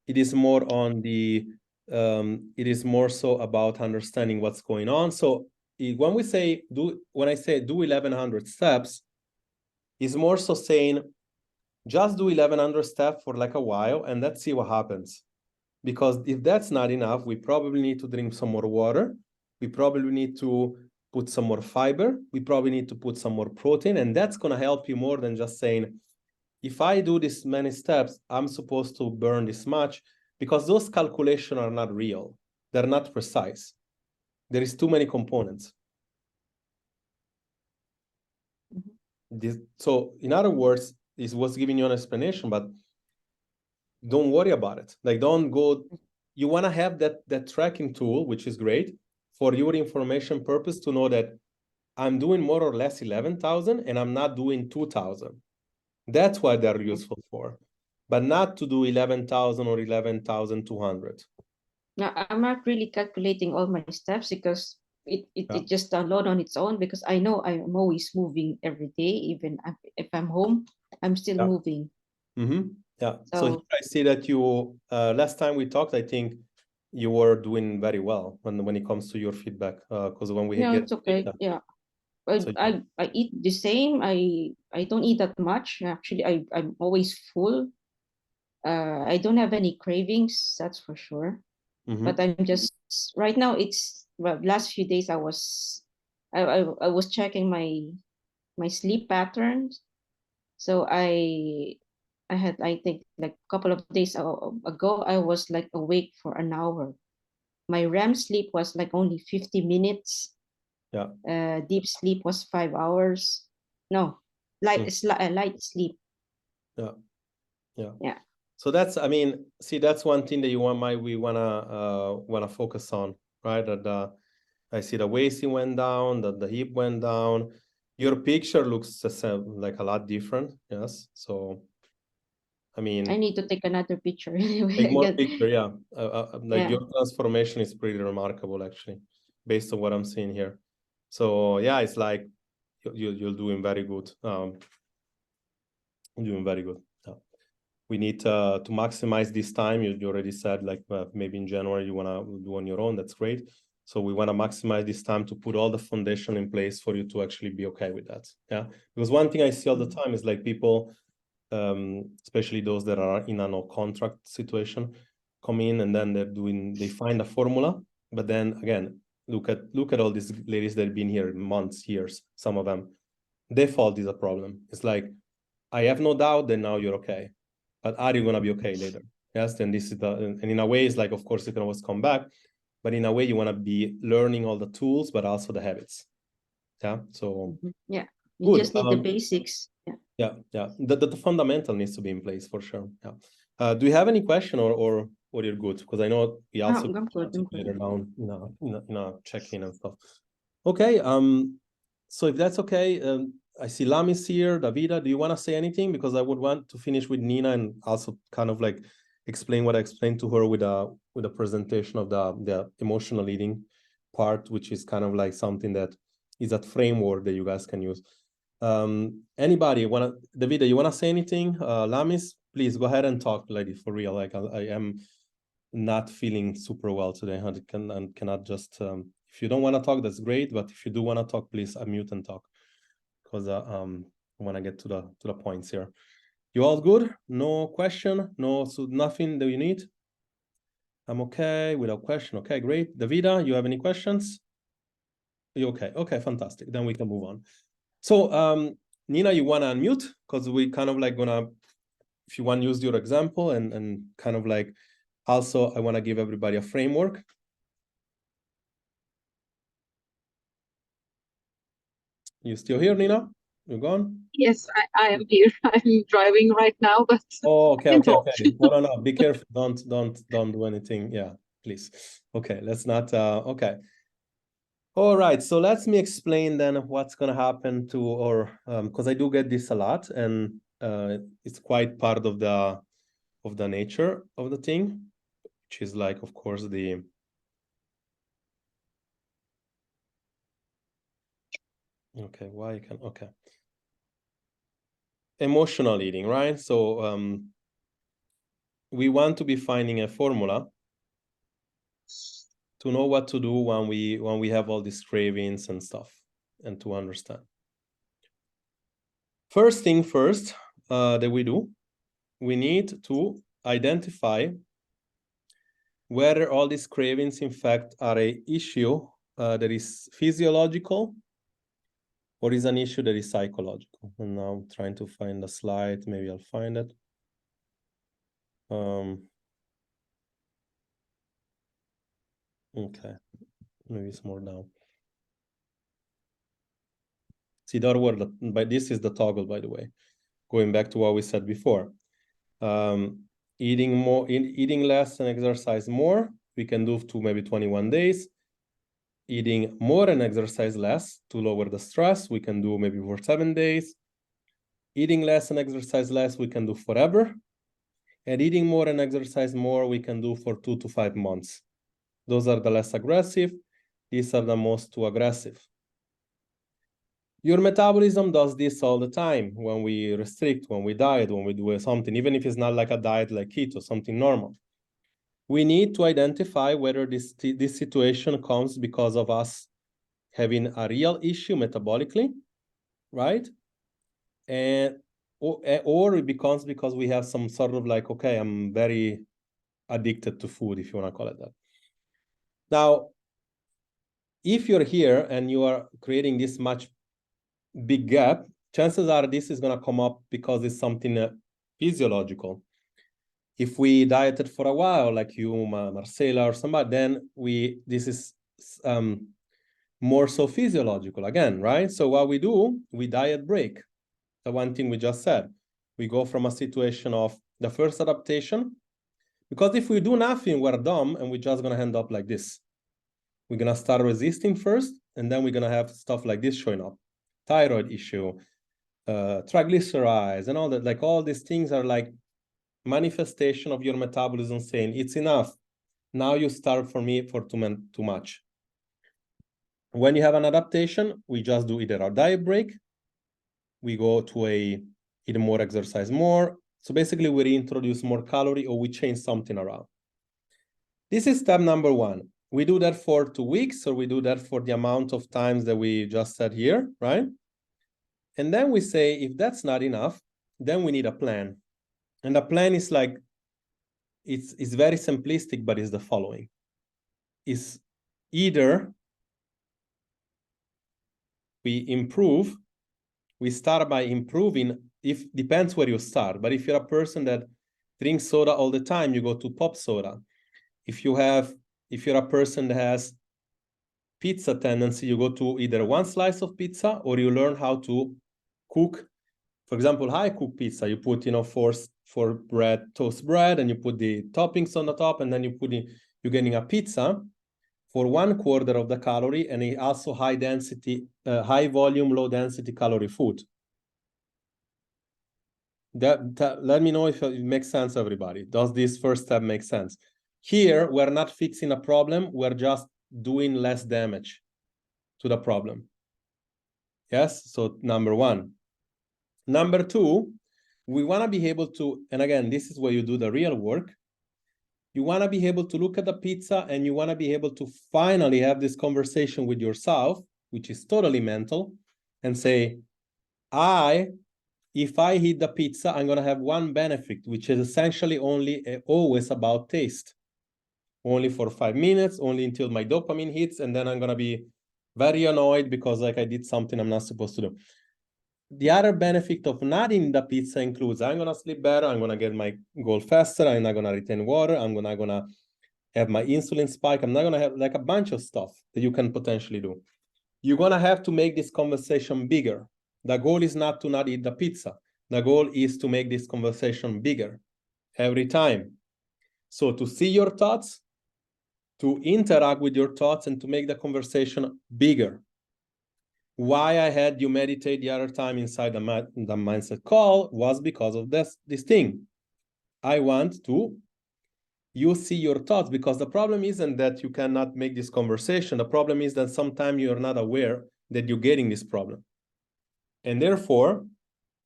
It is more on the, it is more so about understanding what's going on. So when I say do 1,100 steps, is more so saying, just do 1,100 steps for like a while, and let's see what happens. Because if that's not enough, we probably need to drink some more water. We probably need to put some more fiber. We probably need to put some more protein, and that's going to help you more than just saying, if I do this many steps, I'm supposed to burn this much, because those calculations are not real. They're not precise. There is too many components. So in other words, this was giving you an explanation, but don't worry about it. Like, don't go, you want to have that tracking tool, which is great for your information purpose, to know that I'm doing more or less 11,000 and I'm not doing 2,000. That's what they're useful for, but not to do 11,000 or 11,200. Now, I'm not really calculating all my steps, because it just download on its own, because I know I'm always moving every day. Even if I'm home, I'm still moving. Yeah. So here I see that you, last time we talked, I think you were doing very well when it comes to your feedback. Because when we it's okay. Feedback, yeah. So I eat the same. I don't eat that much. Actually, I'm always full. I don't have any cravings, that's for sure. But I'm just, right now, it's, well, last few days I was checking my sleep patterns. So I think like a couple of days ago, I was like awake for an hour. My REM sleep was like only 50 minutes. Yeah. Deep sleep was 5 hours. No, light sleep. Yeah. Yeah. Yeah. So that's, I mean, see, that's one thing that we wanna focus on, right? That I see the waist went down, that the hip went down. Your picture looks like a lot different. Yes. So, I mean, I need to take another picture anyway. Take more picture, yeah. Your transformation is pretty remarkable, actually, based on what I'm seeing here. So yeah, it's like you're doing very good. Doing very good. Yeah. We need to maximize this time. You already said, like, maybe in January you want to do on your own. That's great. So we want to maximize this time to put all the foundation in place for you to actually be okay with that. Yeah. Because one thing I see all the time is like people, especially those that are in a no contract situation, come in and then they find a formula, but then again, look at all these ladies that have been here months, years, some of them. Default is a problem. It's like, I have no doubt that now you're okay, but are you going to be okay later? Yes, then this is and in a way, it's like, of course you can always come back, but in a way you want to be learning all the tools, but also the habits. Yeah. So yeah, you good. Just need the basics. Yeah. The fundamental needs to be in place for sure. Yeah. Do you have any question or you're good? Because I know we also later down in a check-in and stuff. Okay. So if that's okay, I see Lamis here. Davida, do you want to say anything? Because I would want to finish with Nina and also kind of like explain what I explained to her with a presentation of the emotional eating part, which is kind of like something that is that framework that you guys can use. Anybody Davida, you want to say anything? Lamis, please go ahead and talk, lady, for real. Like I am not feeling super well today. I cannot just, if you don't want to talk, that's great. But if you do want to talk, please unmute and talk, because I want to get to the points here. You all good? No question? No, so nothing that you need? I'm okay without question. Okay, great. Davida, you have any questions? You okay? Okay, fantastic. Then we can move on. So, Nina, you want to unmute? Because we kind of like gonna, if you want to use your example and kind of like, also, I want to give everybody a framework. You still here, Nina? You gone? Yes, I am here. I'm driving right now, but oh, okay. No, be careful. Don't do anything. Yeah, please. Okay, let's not. Okay. All right. So let me explain then what's gonna happen to, or because I do get this a lot, and it's quite part of the nature of the thing, which is like, of course, the. Okay, why you can, okay. Emotional eating, right? So we want to be finding a formula to know what to do when we have all these cravings and stuff, and to understand. First thing first that we do, we need to identify whether all these cravings in fact are an issue that is physiological, or is an issue that is psychological? And now I'm trying to find a slide. Maybe I'll find it. Okay, maybe it's more down. See, that word, but this is the toggle, by the way. Going back to what we said before. Eating less and exercise more, we can do to maybe 21 days. Eating more and exercise less to lower the stress, we can do maybe for 7 days. Eating less and exercise less, we can do forever. And eating more and exercise more, we can do for 2 to 5 months. Those are the less aggressive. These are the most too aggressive. Your metabolism does this all the time when we restrict, when we diet, when we do something, even if it's not like a diet like keto, something normal. We need to identify whether this situation comes because of us having a real issue metabolically, right? Or it becomes because we have some sort of like, okay, I'm very addicted to food, if you want to call it that. Now, if you're here and you are creating this much big gap, chances are this is going to come up because it's something physiological. If we dieted for a while, like you, Marcela, or somebody, then this is more so physiological again, right? So what we do, we diet break. The one thing we just said. We go from a situation of the first adaptation, because if we do nothing, we're dumb and we're just going to end up like this. We're going to start resisting first, and then we're going to have stuff like this showing up. Thyroid issue, triglycerides, and all that. Like all these things are like manifestation of your metabolism saying, it's enough. Now you starve for me for too much. When you have an adaptation, we just do either a diet break, we go to eat more, exercise more. So basically we reintroduce more calorie or we change something around. This is step number 1. We do that for 2 weeks, or we do that for the amount of times that we just said here, right? And then we say, if that's not enough, then we need a plan. And the plan is like, it's very simplistic, but it's the following. It's either we start by improving, if depends where you start, but if you're a person that drinks soda all the time, you go to pop soda. If you're a person that has pizza tendency, you go to either one slice of pizza, or you learn how to cook. For example, I cook pizza. You put, four bread, toast bread, and you put the toppings on the top, and then you're getting a pizza for 1/4 of the calorie, and it also high volume, low density calorie food. Let me know if it makes sense, everybody. Does this first step make sense? Here, we're not fixing a problem. We're just doing less damage to the problem. Yes, so number 1. Number 2, we want to be able to, and again, this is where you do the real work. You want to be able to look at the pizza, and you want to be able to finally have this conversation with yourself, which is totally mental, and say, if I eat the pizza, I'm going to have one benefit, which is essentially always about taste. Only for 5 minutes, only until my dopamine hits, and then I'm going to be very annoyed because like I did something I'm not supposed to do. The other benefit of not eating the pizza includes I'm going to sleep better, I'm going to get my goal faster, I'm not going to retain water, I'm not going to have my insulin spike, I'm not going to have like a bunch of stuff that you can potentially do. You're going to have to make this conversation bigger. The goal is not to not eat the pizza. The goal is to make this conversation bigger every time. So to see your thoughts, to interact with your thoughts, and to make the conversation bigger. Why I had you meditate the other time inside the mindset call was because of this thing. I want you see your thoughts, because the problem isn't that you cannot make this conversation. The problem is that sometimes you're not aware that you're getting this problem. And therefore,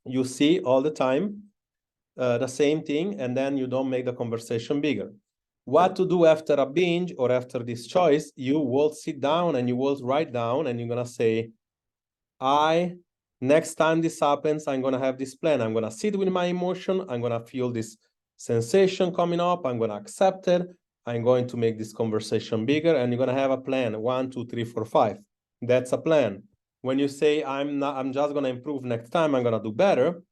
you see all the time the same thing, and then you don't make the conversation bigger. What to do after a binge or after this choice, you will sit down and you will write down, and you're going to say, next time this happens, I'm going to have this plan. I'm going to sit with my emotion. I'm going to feel this sensation coming up. I'm going to accept it. I'm going to make this conversation bigger, and you're going to have a plan. 1, 2, 3, 4, 5. That's a plan. When you say, I'm just going to improve next time, I'm going to do better,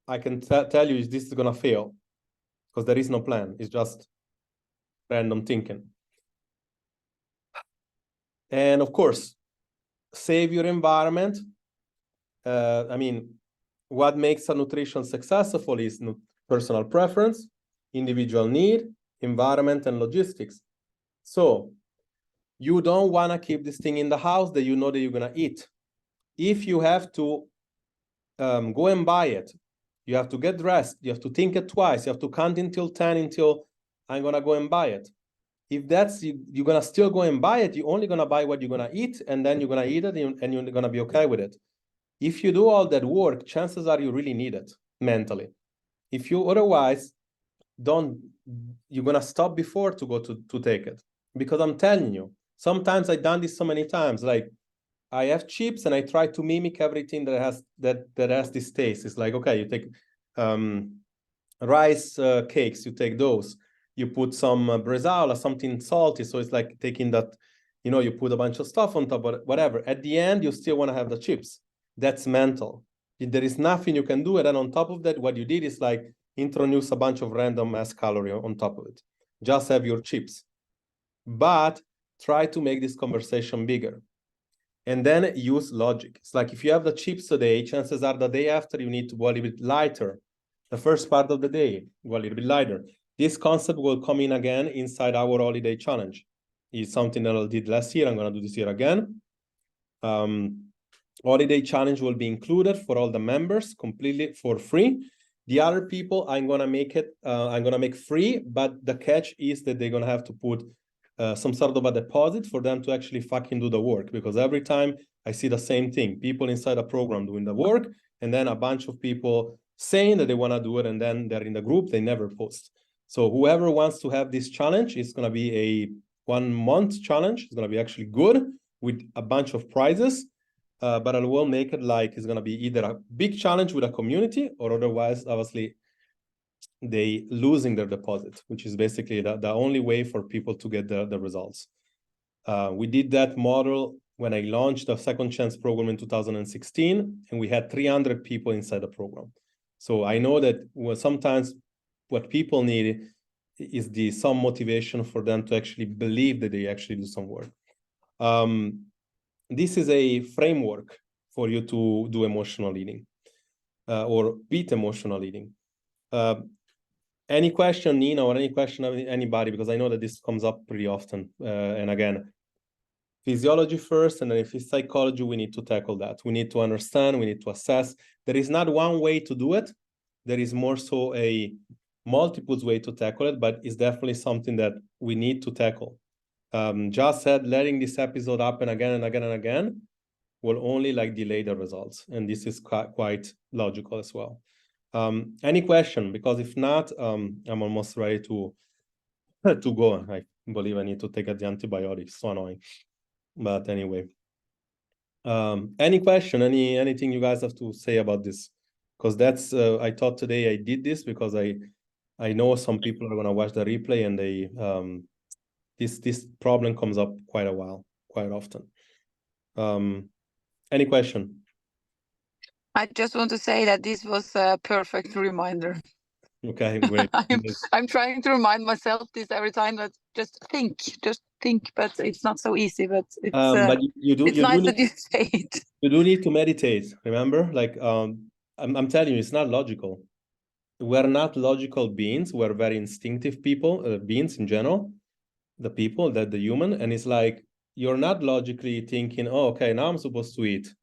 I can tell you this is going to fail, because there is no plan. It's just random thinking. And of course, save your environment. I mean, what makes a nutrition successful is personal preference, individual need, environment, and logistics. So you don't want to keep this thing in the house that you know that you're going to eat. If you have to go and buy it, you have to get dressed, you have to think it twice, you have to count until 10 until I'm going to go and buy it. If that's, you're going to still go and buy it, you're only going to buy what you're going to eat, and then you're going to eat it, and you're going to be okay with it. If you do all that work, chances are you really need it mentally. If you otherwise don't, you're going to stop before to go to take it. Because I'm telling you, sometimes I've done this so many times, like I have chips and I try to mimic everything that has this taste. It's like, okay, you take rice cakes, you take those, you put some bresaola, something salty. So it's like taking that, you put a bunch of stuff on top, but whatever. At the end, you still want to have the chips. That's mental. There is nothing you can do. And then on top of that, what you did is like introduce a bunch of random ass calorie on top of it. Just have your chips. But try to make this conversation bigger. And then use logic. It's like if you have the chips today, chances are the day after you need to go a little bit lighter. The first part of the day, go a little bit lighter. This concept will come in again inside our holiday challenge. It's something that I did last year. I'm going to do this year again. Holiday challenge will be included for all the members completely for free. The other people, I'm going to make it, I'm going to make free, but the catch is that they're going to have to put some sort of a deposit for them to actually fucking do the work, because every time I see the same thing, people inside a program doing the work, and then a bunch of people saying that they want to do it, and then they're in the group, they never post. So whoever wants to have this challenge, it's going to be a 1 month challenge. It's going to be actually good with a bunch of prizes, but I will make it like it's going to be either a big challenge with a community, or otherwise, obviously, they losing their deposit, which is basically the only way for people to get the results. We did that model when I launched the Second Chance program in 2016, and we had 300 people inside the program. So I know that sometimes what people need is some motivation for them to actually believe that they actually do some work. This is a framework for you to do emotional eating or beat emotional eating. Any question, Nina, or any question of anybody, because I know that this comes up pretty often. And again, physiology first, and then if it's psychology, we need to tackle that. We need to understand, we need to assess. There is not one way to do it. There is more so a multiple way to tackle it, but it's definitely something that we need to tackle. Just said, letting this episode happen again and again and again will only like delay the results. And this is quite logical as well. Any question? Because if not, I'm almost ready to go. I believe I need to take the antibiotics. So annoying. But anyway, any question? Anything you guys have to say about this? Because that's I thought today I did this because I know some people are gonna watch the replay, and they this problem comes up quite often. Any question? I just want to say that this was a perfect reminder. Okay, great. I'm trying to remind myself this every time, that just think, but it's not so easy. But it's but it's nice that you say it. You do need to meditate. Remember, like I'm telling you, it's not logical. We're not logical beings. We're very instinctive people, beings in general. The human, and it's like you're not logically thinking, oh, okay, now I'm supposed to eat.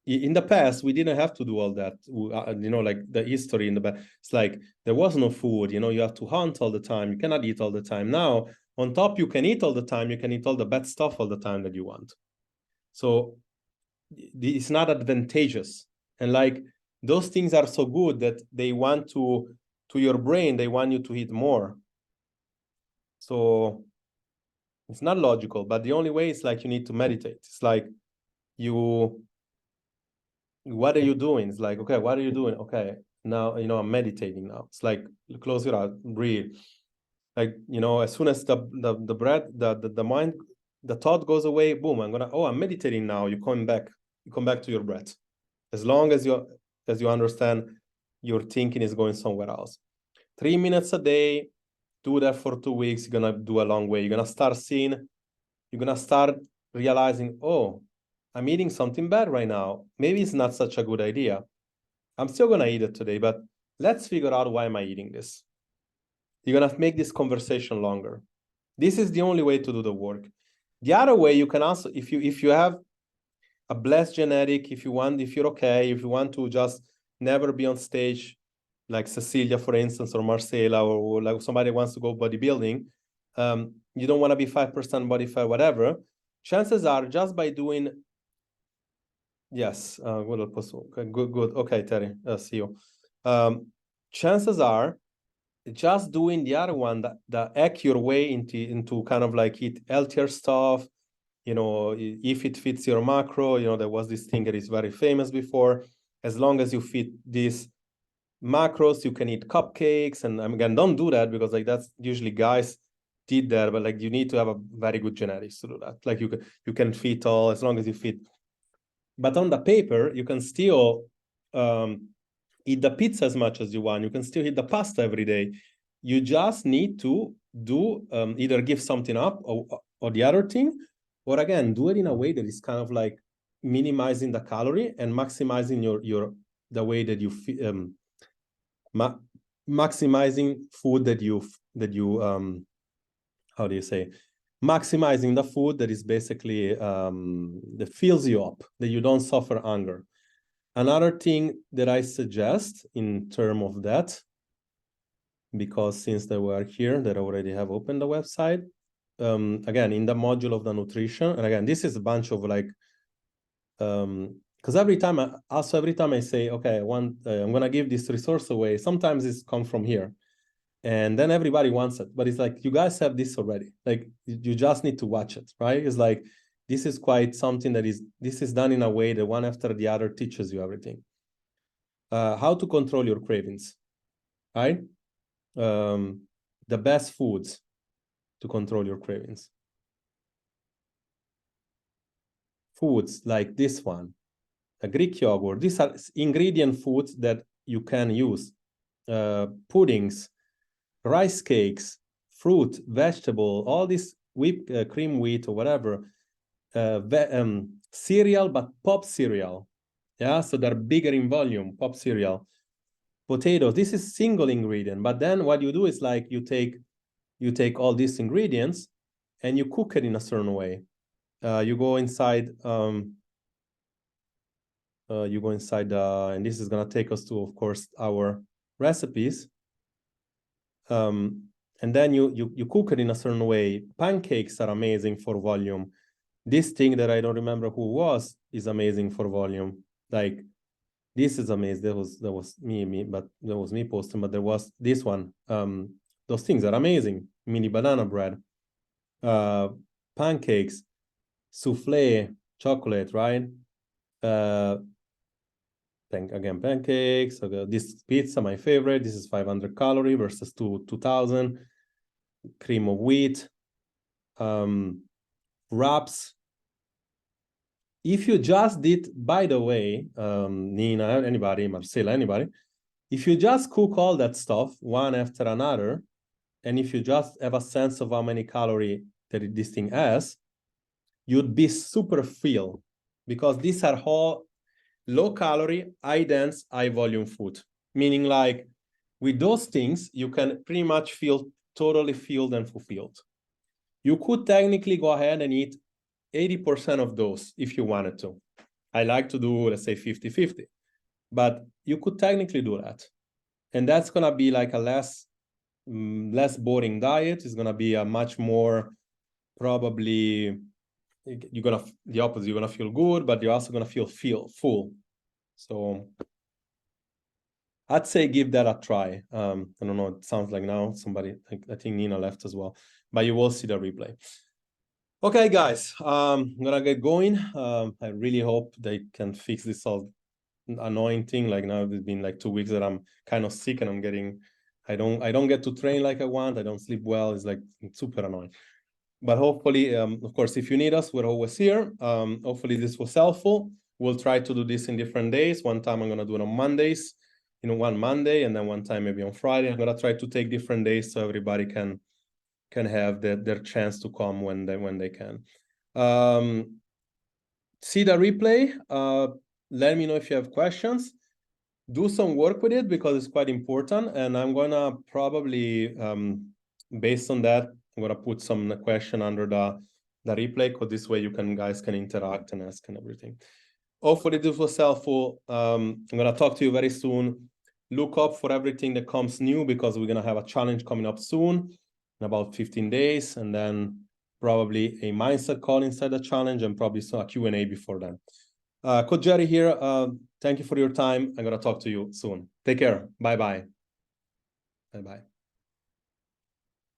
In the past, we didn't have to do all that. Like the history in the past, it's like there was no food. You have to hunt all the time. You cannot eat all the time. Now, on top, you can eat all the time. You can eat all the bad stuff all the time that you want. So it's not advantageous. And like those things are so good that they want to your brain, they want you to eat more. So it's not logical, but the only way is like you need to meditate. It's like what are you doing? It's like, okay, what are you doing? Okay, now, I'm meditating now. It's like, close your eyes, breathe. Like, you know, as soon as the breath, the mind, the thought goes away, boom, I'm meditating now. You come back to your breath. As long as you understand your thinking is going somewhere else. 3 minutes a day, do that for 2 weeks, you're gonna do a long way. You're gonna start realizing, oh, I'm eating something bad right now. Maybe it's not such a good idea. I'm still gonna eat it today, but let's figure out why am I eating this. You're gonna make this conversation longer. This is the only way to do the work. The other way, you can also, if you have a blessed genetic, if you're okay, if you want to just never be on stage, like Cecilia, for instance, or Marcela, or like somebody wants to go bodybuilding, you don't want to be 5% body fat, whatever. Chances are, just by doing, yes, good. Okay, Terry, see you. Chances are, just doing the other one, the accurate way into kind of like eat healthier stuff, you know, if it fits your macro, you know, there was this thing that is very famous before. As long as you fit these macros, you can eat cupcakes. And again, don't do that, because like that's usually guys did that, but like you need to have a very good genetics to do that. Like you can fit all, as long as you fit. But on the paper, you can still eat the pizza as much as you want. You can still eat the pasta every day. You just need to do either give something up or the other thing, or again, do it in a way that is kind of like minimizing the calorie and maximizing the way that you maximizing food that you how do you say, maximizing the food that is basically that fills you up, that you don't suffer hunger. Another thing that I suggest in terms of that, because since they were here, they already have opened the website. Again, in the module of the nutrition, and again, this is a bunch of like, because every time I say, okay, I'm gonna give this resource away, sometimes it's come from here, and then everybody wants it, but it's like, you guys have this already. Like, you just need to watch it, right? It's like, this is quite something this is done in a way that one after the other teaches you everything. How to control your cravings, right? The best foods to control your cravings. Foods like this one, a Greek yogurt. These are ingredient foods that you can use. Puddings, rice cakes, fruit, vegetable, all this whipped cream wheat or whatever. Cereal, but pop cereal. Yeah, so they're bigger in volume, pop cereal. Potatoes, this is single ingredient, but then what you do is like you take all these ingredients and you cook it in a certain way. You go inside, and this is gonna take us to, of course, our recipes. And then you cook it in a certain way. Pancakes are amazing for volume. This thing that I don't remember who was is amazing for volume. Like, this is amazing. That was me, but that was me posting. But there was this one. Those things are amazing. Mini banana bread, pancakes, souffle, chocolate, right? Pancakes. Okay, this pizza, my favorite. This is 500 calorie versus 2000. Cream of wheat, wraps. If you just did, by the way, Nina, anybody, Marcela, anybody, if you just cook all that stuff one after another, and if you just have a sense of how many calories that this thing has, you'd be super full, because these are all low calorie, high dense, high volume food. Meaning, like, with those things, you can pretty much feel totally filled and fulfilled. You could technically go ahead and eat 80% of those if you wanted to. I like to do, let's say, 50-50. But you could technically do that. And that's going to be like a less boring diet. It's going to be a much more, probably, the opposite. You're going to feel good, but you're also going to feel full. So I'd say give that a try. I don't know. It sounds like now somebody, I think Nina left as well, but you will see the replay. Okay, guys, I'm gonna get going. I really hope they can fix this all annoying thing. Like, now it's been like 2 weeks that I'm kind of sick and I'm getting I don't get to train like I want. I don't sleep well. It's like super annoying. But hopefully, of course, if you need us, we're always here. Hopefully this was helpful. We'll try to do this in different days. One time I'm going to do it on Mondays, one Monday, and then one time maybe on Friday. I'm going to try to take different days so everybody can have their chance to come when they can. See the replay. Let me know if you have questions. Do some work with it because it's quite important. And I'm going to probably, based on that, I'm going to put some question under the replay, because this way you guys can interact and ask and everything. Hopefully this was helpful. I'm going to talk to you very soon. Look up for everything that comes new, because we're going to have a challenge coming up soon in about 15 days. And then probably a mindset call inside the challenge, and probably a Q&A before then. Coach Jerry here. Thank you for your time. I'm going to talk to you soon. Take care. Bye-bye. Bye-bye.